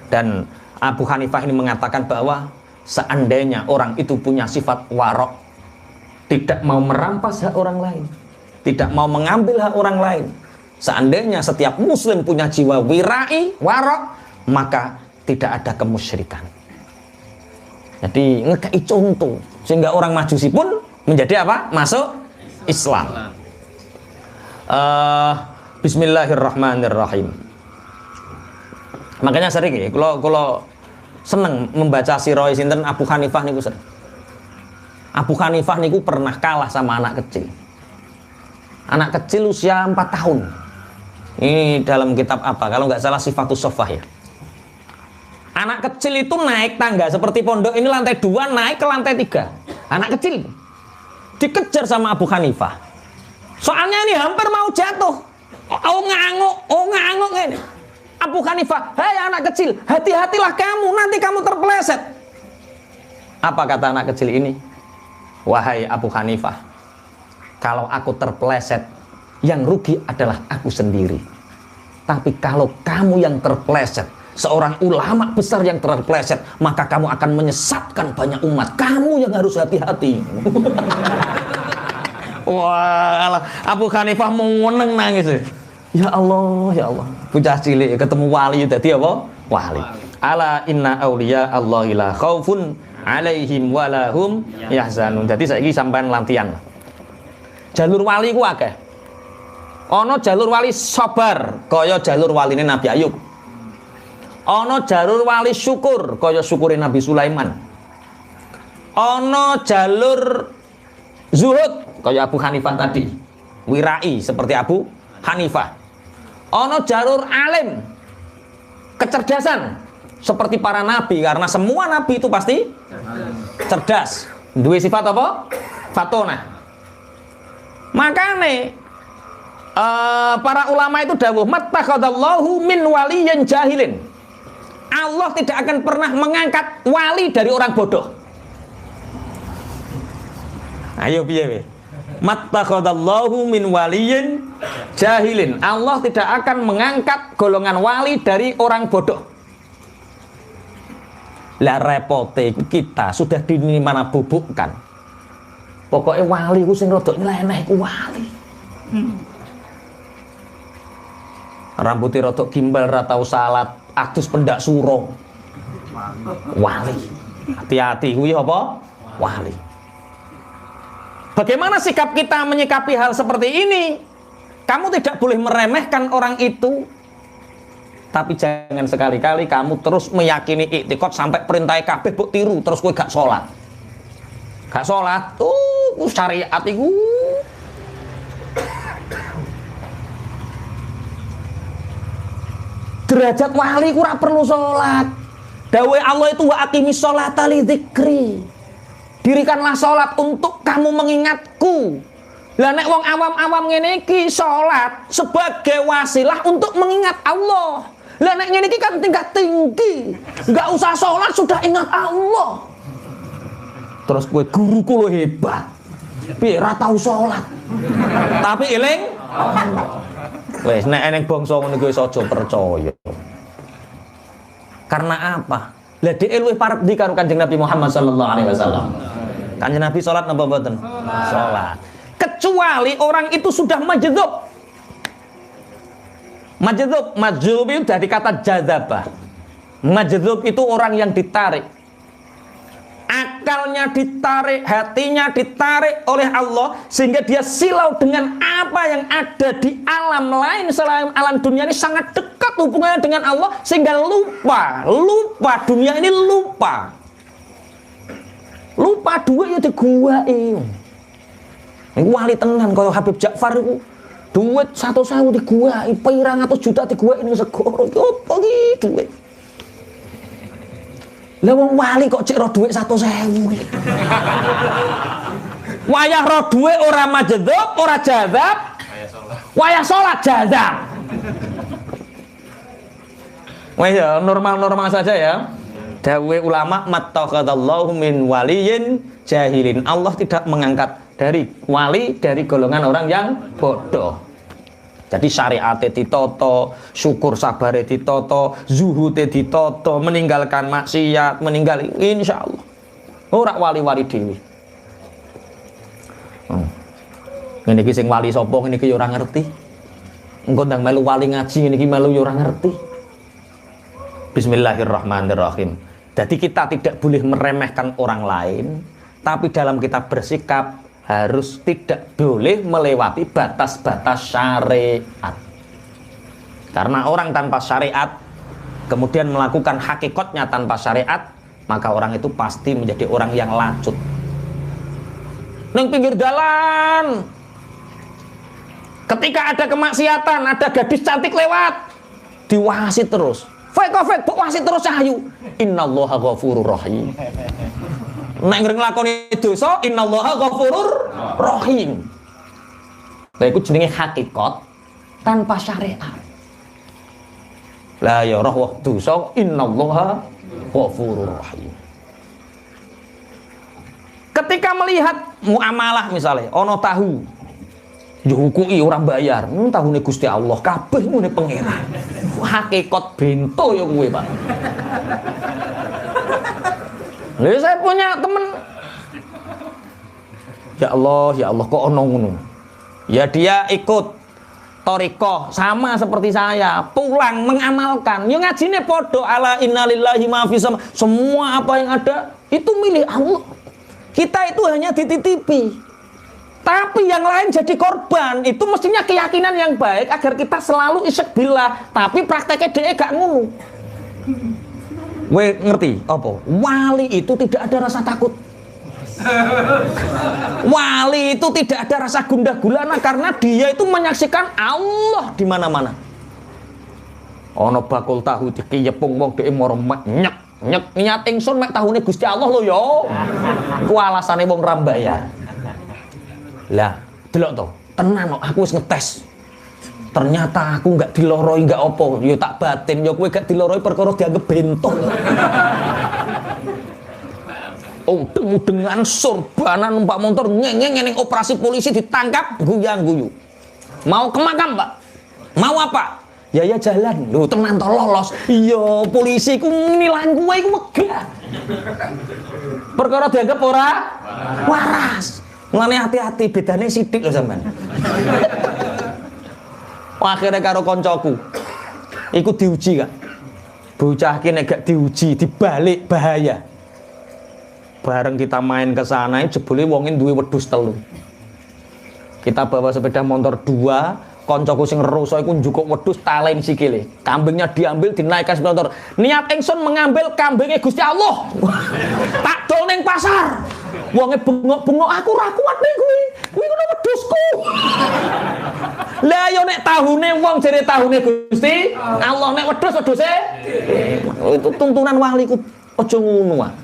Dan Abu Hanifah ini mengatakan bahwa seandainya orang itu punya sifat warok, tidak mau merampas hak orang lain, tidak mau mengambil hak orang lain, seandainya setiap muslim punya jiwa wirai, warok, maka tidak ada kemusyrikan. Jadi ngekei contoh sehingga orang Majusi pun menjadi apa? Masuk Islam. Bismillahirrahmanirrahim. Makanya sering ya, kalau seneng membaca sirah sinten Abu Hanifah niku sering. Abu Hanifah niku pernah kalah sama anak kecil. Anak kecil usia 4 tahun. Ini dalam kitab apa? Kalau nggak salah Sifatus Shofah ya. Anak kecil itu naik tangga seperti pondok ini, lantai 2 naik ke lantai 3. Anak kecil dikejar sama Abu Hanifah. Soalnya ini hampir mau jatuh. Oh nganguk ini. Abu Hanifah, hai anak kecil, hati-hatilah kamu, nanti kamu terpeleset. Apa kata anak kecil ini? Wahai Abu Hanifah, kalau aku terpeleset, yang rugi adalah aku sendiri. Tapi kalau kamu yang terpeleset, seorang ulama besar yang terpeleset, maka kamu akan menyesatkan banyak umat. Kamu yang harus hati-hati. Wah, Abu Hanifah mau ngeneng nangis. Ya Allah, ya Allah. Bocah cilik ketemu wali dadi apa? Wali. Ala inna auliya Allahi la khaufun alaihim walahum yahzanun. Jadi saiki sampean latihan. Jalur wali ku akeh. Ana jalur wali sabar, kaya jalur waline Nabi Ayub. Ana jalur wali syukur, kaya syukure Nabi Sulaiman. Ana jalur zuhud, kaya Abu Hanifah tadi. Wirai seperti Abu Hanifah. Ana jalur alim, kecerdasan seperti para nabi, karena semua nabi itu pasti cerdas. Duwe sifat apa? Fatona. Makane para ulama itu dawuh mattakhadallahu min waliyyin jahilin. Allah tidak akan pernah mengangkat wali dari orang bodoh. Ayo piye? Mattakhadallahu min waliyin jahilin. Allah tidak akan mengangkat golongan wali dari orang bodoh. Lah repote kita sudah di mana bubukkan. Pokoknya wali ku sing rada nyeleneh ku wali. Rambutnya rada gimbal ra tau salat, adus pendak suro. Wali. Hati-hati kuwi apa? Wali. Bagaimana sikap kita menyikapi hal seperti ini? Kamu tidak boleh meremehkan orang itu, tapi jangan sekali-kali kamu terus meyakini iktikad sampai perintah kabeh mbok tiru terus kowe gak sholat. Gak sholat, syariat iku. Derajat wali ku ora perlu sholat. Dawe Allah itu wa aqimis sholata li dzikri. Dirikanlah sholat untuk kamu mengingatku. Lah nek wong awam-awam ngene iki sholat sebagai wasilah untuk mengingat Allah. Lah nek ngene iki kan tingkat tinggi. Enggak usah sholat sudah ingat Allah. Terus kowe guruku lo hebat. Piye ra tau sholat. Tapi eling wis nek eneng bangsa ngono kuwi aja percaya. Karena apa? Lah dhek luwih parek di karo Kanjeng Nabi Muhammad sallallahu alaihi wasallam. Kanjeng Nabi salat napa mboten? Salat. Kecuali orang itu sudah majdhub. Majdhub itu dari kata jadzabah. Majdhub itu orang yang ditarik. Akalnya ditarik, hatinya ditarik oleh Allah sehingga dia silau dengan apa yang ada di alam lain selain alam dunia ini sangat dekat hubungannya dengan Allah sehingga lupa dunia ini lupa duit ya diguai. Ini wali tenan kaya Habib Ja'far itu duit 100.000 diguai, pirang atus juta diguai ini segoro. Apa iki duit? Lah wong wali kok cek roh duit 100.000. Wayah roh duit ora majdhub, ora jadzab. Wayah salat jadzab. Wah ya normal-normal saja ya. Dawe ulama mattakhadallahu min waliyin jahilin. Allah tidak mengangkat dari wali dari golongan orang yang bodoh. Jadi syariate ditoto, syukur sabare ditoto, zuhude ditoto, meninggalkan maksiat, insyaallah. Ora wali-wali dhewe. Ngene iki sing wali sapa ngene iki ya ora ngerti. Engko ndang melu wali ngaji ngene iki melu ya ora ngerti. Bismillahirrahmanirrahim. Jadi kita tidak boleh meremehkan orang lain, tapi dalam kita bersikap harus tidak boleh melewati batas-batas syariat. Karena orang tanpa syariat kemudian melakukan hakikatnya tanpa syariat, maka orang itu pasti menjadi orang yang lacut. Neng pinggir jalan, ketika ada kemaksiatan, ada gadis cantik lewat, diwasi terus. Fek, wasi terus cahayu. Innallaha ghafurur rahim. Nek nglakoni dosa, innallaha ghafurur rahim. Lha iku jenenge hakikat tanpa syariat. La ya roh dosa, innallaha ghafurur rahim. Ketika melihat muamalah misalnya, ono tahu dihukui orang bayar, tahune Gusti Allah, kabeh ngene pangeran. Hakikat bento ya kuwe, Pak. Lalu saya punya temen, ya Allah kok ono ngono. Ya dia ikut thariqah sama seperti saya, pulang mengamalkan. Yo ngajine podo ala innalillahi ma fis sama. Semua apa yang ada itu milik Allah. Kita itu hanya dititipi. Tapi yang lain jadi korban. Itu mestinya keyakinan yang baik agar kita selalu isyek billah. Tapi prakteknya dia gak ngono. Weh ngerti apa? Wali itu tidak ada rasa takut. Wali itu tidak ada rasa gundah gulana karena dia itu menyaksikan Allah di mana-mana. Ono bakul tahu dikiyepung wong dhek moro nyek niat ingsun mek tahune Gusti Allah lho ya. Ku alasane wong rambayar. Lah, delok to, tenan kok aku wis ngetes. Ternyata aku nggak diloroi nggak opo, yo tak batin, yo kowe gak diloroi perkara dianggap bentong. Udeng-udengan sorbanan numpak motor ngeng-ngeng ning operasi polisi ditangkap guyang-guyu. Mau ke makam, Pak? Mau apa? Ya jalan. Lho tenan to lolos. Iya, polisi ku nilang kowe iku megah. Perkara dianggap ora waras. Mulane hati-hati, bedane sithik lho sampean. Akhirnya karo koncoku iku diuji Kak. Bocah ki nek gak diuji dibalik bahaya. Bareng kita main ke sana, jebule wonge duwe wedhus 3. Kita bawa sepeda motor 2, koncoku sing reruso iku njukuk wedhus talen sikile. Kambingnya diambil dinaikkan sepeda motor. Niat ingsun mengambil kambingnya Gusti Allah. Tak dol ning pasar. Wonge bengok-bengok aku ra kuat ning kuwi. Kuwi ngono wedhusku. Lah yo nek tahune wong jere tahune Gusti Allah, nek wedhuse itu tuntunan wali ku aja ngono wae.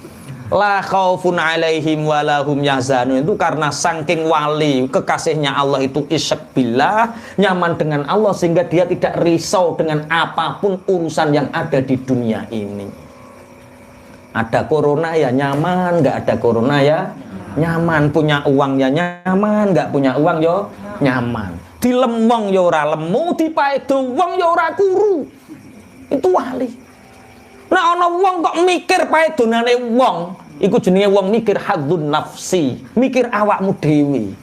La khaufun alaihim walahum yahzanun, itu karena saking wali kekasihnya Allah itu isyak billah, nyaman dengan Allah sehingga dia tidak risau dengan apapun urusan yang ada di dunia ini. Ada corona ya nyaman, nggak ada corona ya nyaman, punya uang ya nyaman, nggak punya uang yo nyaman, dilemong yo ora lemu, dipaedo wong yo ora kuru. Itu wali. Nah ana wong kok mikir paedonane wong, iku jenenge wong mikir hadzun nafsi, mikir awakmu dhewe.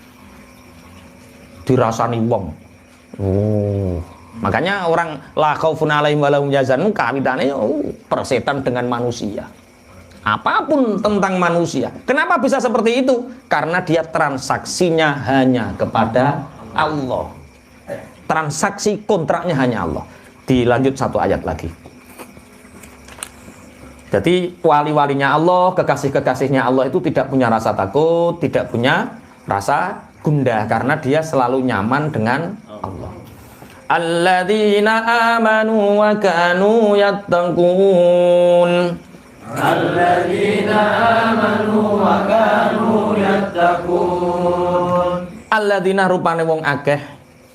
Dirasani wong. Oh. Makanya orang la khaufun alaihim wa lahum yahzanun kawitane persetan dengan manusia. Apapun tentang manusia. Kenapa bisa seperti itu? Karena dia transaksinya hanya kepada Allah. Transaksi kontraknya hanya Allah. Dilanjut satu ayat lagi. Jadi wali-walinya Allah, kekasih-kekasihnya Allah itu tidak punya rasa takut, tidak punya rasa gundah karena dia selalu nyaman dengan Allah. Alladzina amanu wa kanu yattaqun. Alladzina amanu wa kanu yattaqun. Alladzina rupane wong akeh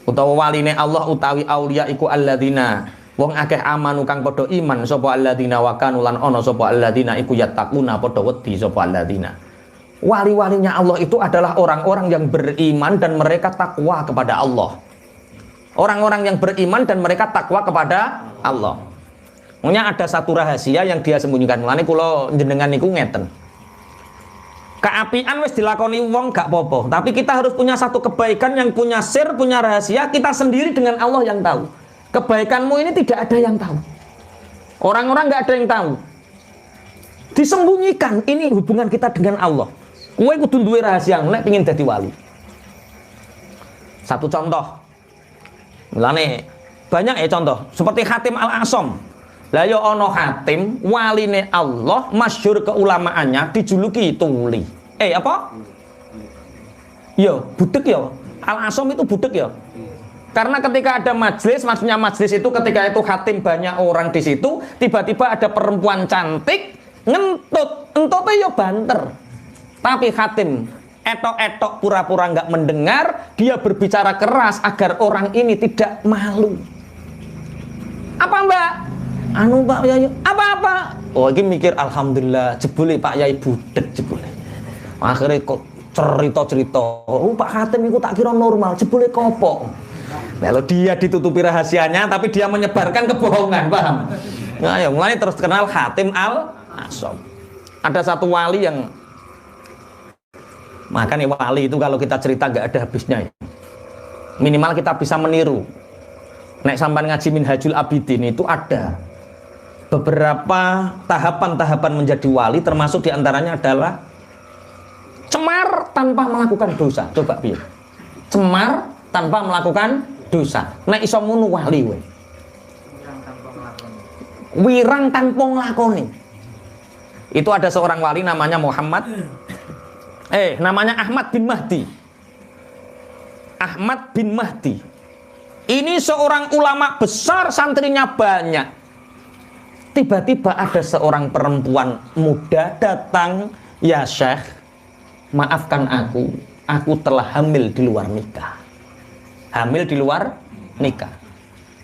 utawa waline Allah utawi aulia iku alladzina wong akeh amanu kang padha iman sapa alladzina wa kanu lan ana sapa alladzina iku yattaquna padha wedi sapa alladzina. Wali-walinya Allah itu adalah orang-orang yang beriman dan mereka takwa kepada Allah. Orang-orang yang beriman dan mereka takwa kepada Allah. Makanya ada satu rahasia yang dia sembunyikan. Mulane kula jenengan niku ngeten. Keapian wis dilakoni wong gak apa-apa, tapi kita harus punya satu kebaikan yang punya sir, punya rahasia kita sendiri dengan Allah yang tahu. Kebaikanmu ini tidak ada yang tahu. Orang-orang nggak ada yang tahu. Disembunyikan. Ini hubungan kita dengan Allah. Kowe kudu duwe rahasia nek pengin dadi wali. Satu contoh. Mulane banyak ya contoh. Seperti Hatim Al-Asam. Lah ya ana Hatim, waline Allah, masyhur keulamaannya dijuluki tuli. Apa? Yo, budek yo. Al-Asam itu budek yo. Karena ketika ada majelis, maksudnya majelis itu ketika itu Hatim banyak orang di situ, tiba-tiba ada perempuan cantik entutnya ya banter. Tapi Hatim etok-etok pura-pura nggak mendengar, dia berbicara keras agar orang ini tidak malu. Apa Mbak? Anu Pak Yai, apa-apa? Oh ini mikir alhamdulillah, jebule Pak Yai budek jebule. Akhirnya kok cerita-cerita, oh Pak Hatim itu tak kira normal, jebule kopok. Lalu dia ditutupi rahasianya, tapi dia menyebarkan kebohongan, paham? Nah, ya, mulai terus kenal Hatim Al-Asam. Ada satu wali yang, makanya wali itu kalau kita cerita nggak ada habisnya. Minimal kita bisa meniru. Nek sampai ngaji Minhajul Abidin itu ada beberapa tahapan-tahapan menjadi wali, termasuk diantaranya adalah cemar tanpa melakukan dosa. Coba biar cemar tanpa melakukan dosa. Nek iso ngono wali we. Wirang tanpa nglakoni. Itu ada seorang wali namanya namanya Ahmad bin Mahdi. Ahmad bin Mahdi. Ini seorang ulama besar, santrinya banyak. Tiba-tiba ada seorang perempuan muda datang, "Ya Syekh, maafkan aku telah hamil di luar nikah." Hamil di luar nikah.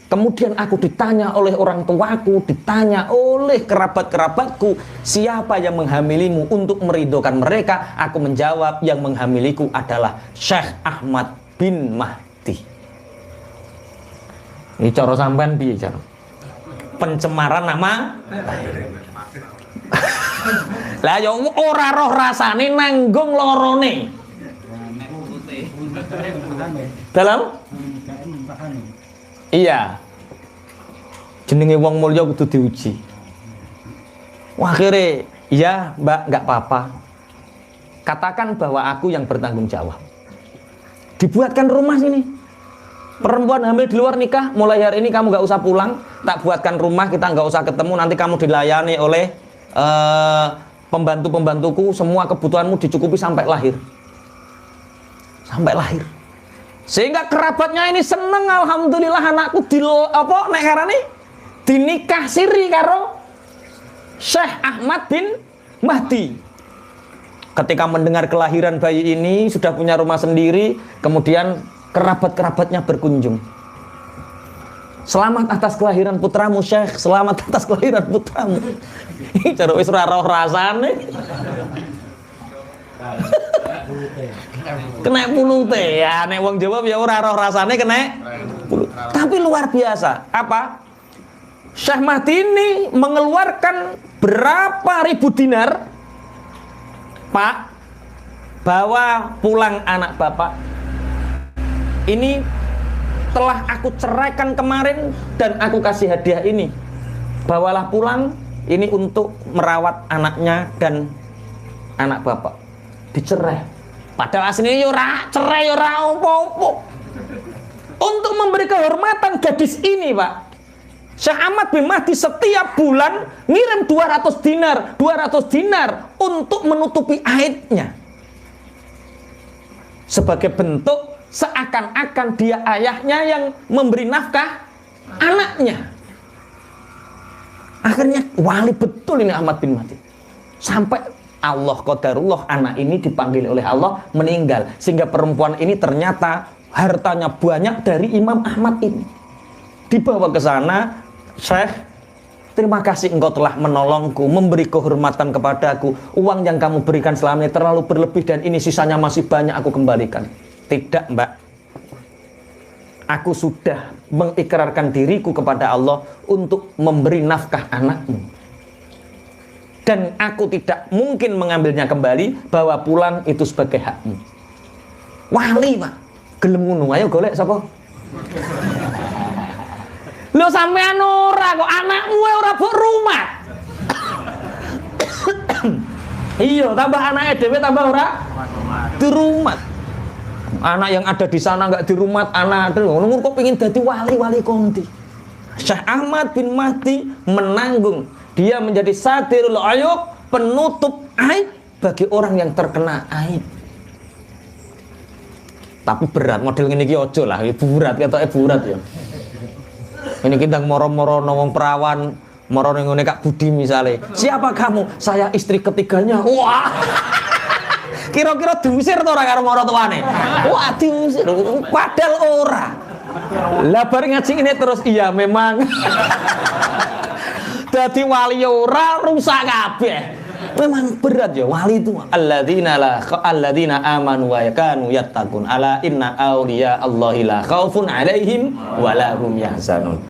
Kemudian aku ditanya oleh orang tuaku, ditanya oleh kerabat-kerabatku, siapa yang menghamilimu untuk meridhokan mereka? Aku menjawab, yang menghamiliku adalah Syekh Ahmad bin Mahdi. Ini cara sampean piye cara? Pencemaran nama. Lah ya ora roh rasane nanggung lorone. Dalam? Iya. Jenenge wong mulya kudu diuji. Wah, akhirnya, iya Mbak, nggak apa-apa. Katakan bahwa aku yang bertanggung jawab. Dibuatkan rumah sini. Perempuan hamil di luar nikah, mulai hari ini kamu nggak usah pulang. Tak buatkan rumah, kita nggak usah ketemu. Nanti kamu dilayani oleh pembantu-pembantuku. Semua kebutuhanmu dicukupi sampai lahir. Sampai lahir. Sehingga kerabatnya ini seneng, alhamdulillah anakku nek ngarane dinikah siri karo Syekh Ahmad bin Mahdi. Ketika mendengar kelahiran bayi ini, sudah punya rumah sendiri, kemudian kerabat-kerabatnya berkunjung. Selamat atas kelahiran putramu Syekh, selamat atas kelahiran putramu. Ini cara wis ora roh rasane. Kena punute ya, nek wong Jawa ya ora roh rasane kena pulut. Tapi luar biasa. Apa? Syekh Mahdi ini mengeluarkan berapa ribu dinar, Pak, bawa pulang anak Bapak. Ini telah aku ceraikan kemarin dan aku kasih hadiah ini. Bawalah pulang ini untuk merawat anaknya dan anak Bapak. Dicerai. Padahal aslinya yura cerai yura opo-opo. Untuk memberi kehormatan gadis ini, Pak, Syekh Ahmad bin Mahdi setiap bulan ngirim 200 dinar untuk menutupi aibnya. Sebagai bentuk seakan-akan dia ayahnya yang memberi nafkah anaknya. Akhirnya wali betul ini Ahmad bin Mahdi. Sampai Allah qadarullah, anak ini dipanggil oleh Allah meninggal, sehingga perempuan ini ternyata hartanya banyak dari Imam Ahmad ini. Dibawa ke sana, Syekh, terima kasih engkau telah menolongku, memberi kehormatan kepadaku. Uang yang kamu berikan selama ini terlalu berlebih dan ini sisanya masih banyak, aku kembalikan. Tidak, Mbak. Aku sudah mengikrarkan diriku kepada Allah untuk memberi nafkah anakmu. Dan aku tidak mungkin mengambilnya kembali, bawa pulang itu sebagai hakmu. Wali, Pak. Gelem ngono, ayo golek sapa? Lho sampean ora kok, anakmu ora mbok rumah. Iya, tambah anaknya dhewe tambah ora di rumah. Anak yang ada di sana enggak di rumah, anak ngono kok pengin dadi wali konti. Syekh Ahmad bin Mahdi menanggung. Dia menjadi satirul ayub, penutup aib bagi orang yang terkena aib. Tapi berat, model ini ojo lah, berat, kata berat ya. Ini kita moro-moro ngomong perawan, moro ngene Kak Budi misalnya. Siapa kamu? Saya istri ketiganya. Wah. Kira-kira diusir to ora karo moro tuane? Wah, diusir. Padahal ora. Lah bareng ngaji ini terus iya memang. Dadi wali ora rusak kabeh. Memang berat ya wali itu. Alladzina amanu wa kanu yattaqun. Ala inna awliya Allahi la khaufun alaihim wa la hum yahzanun.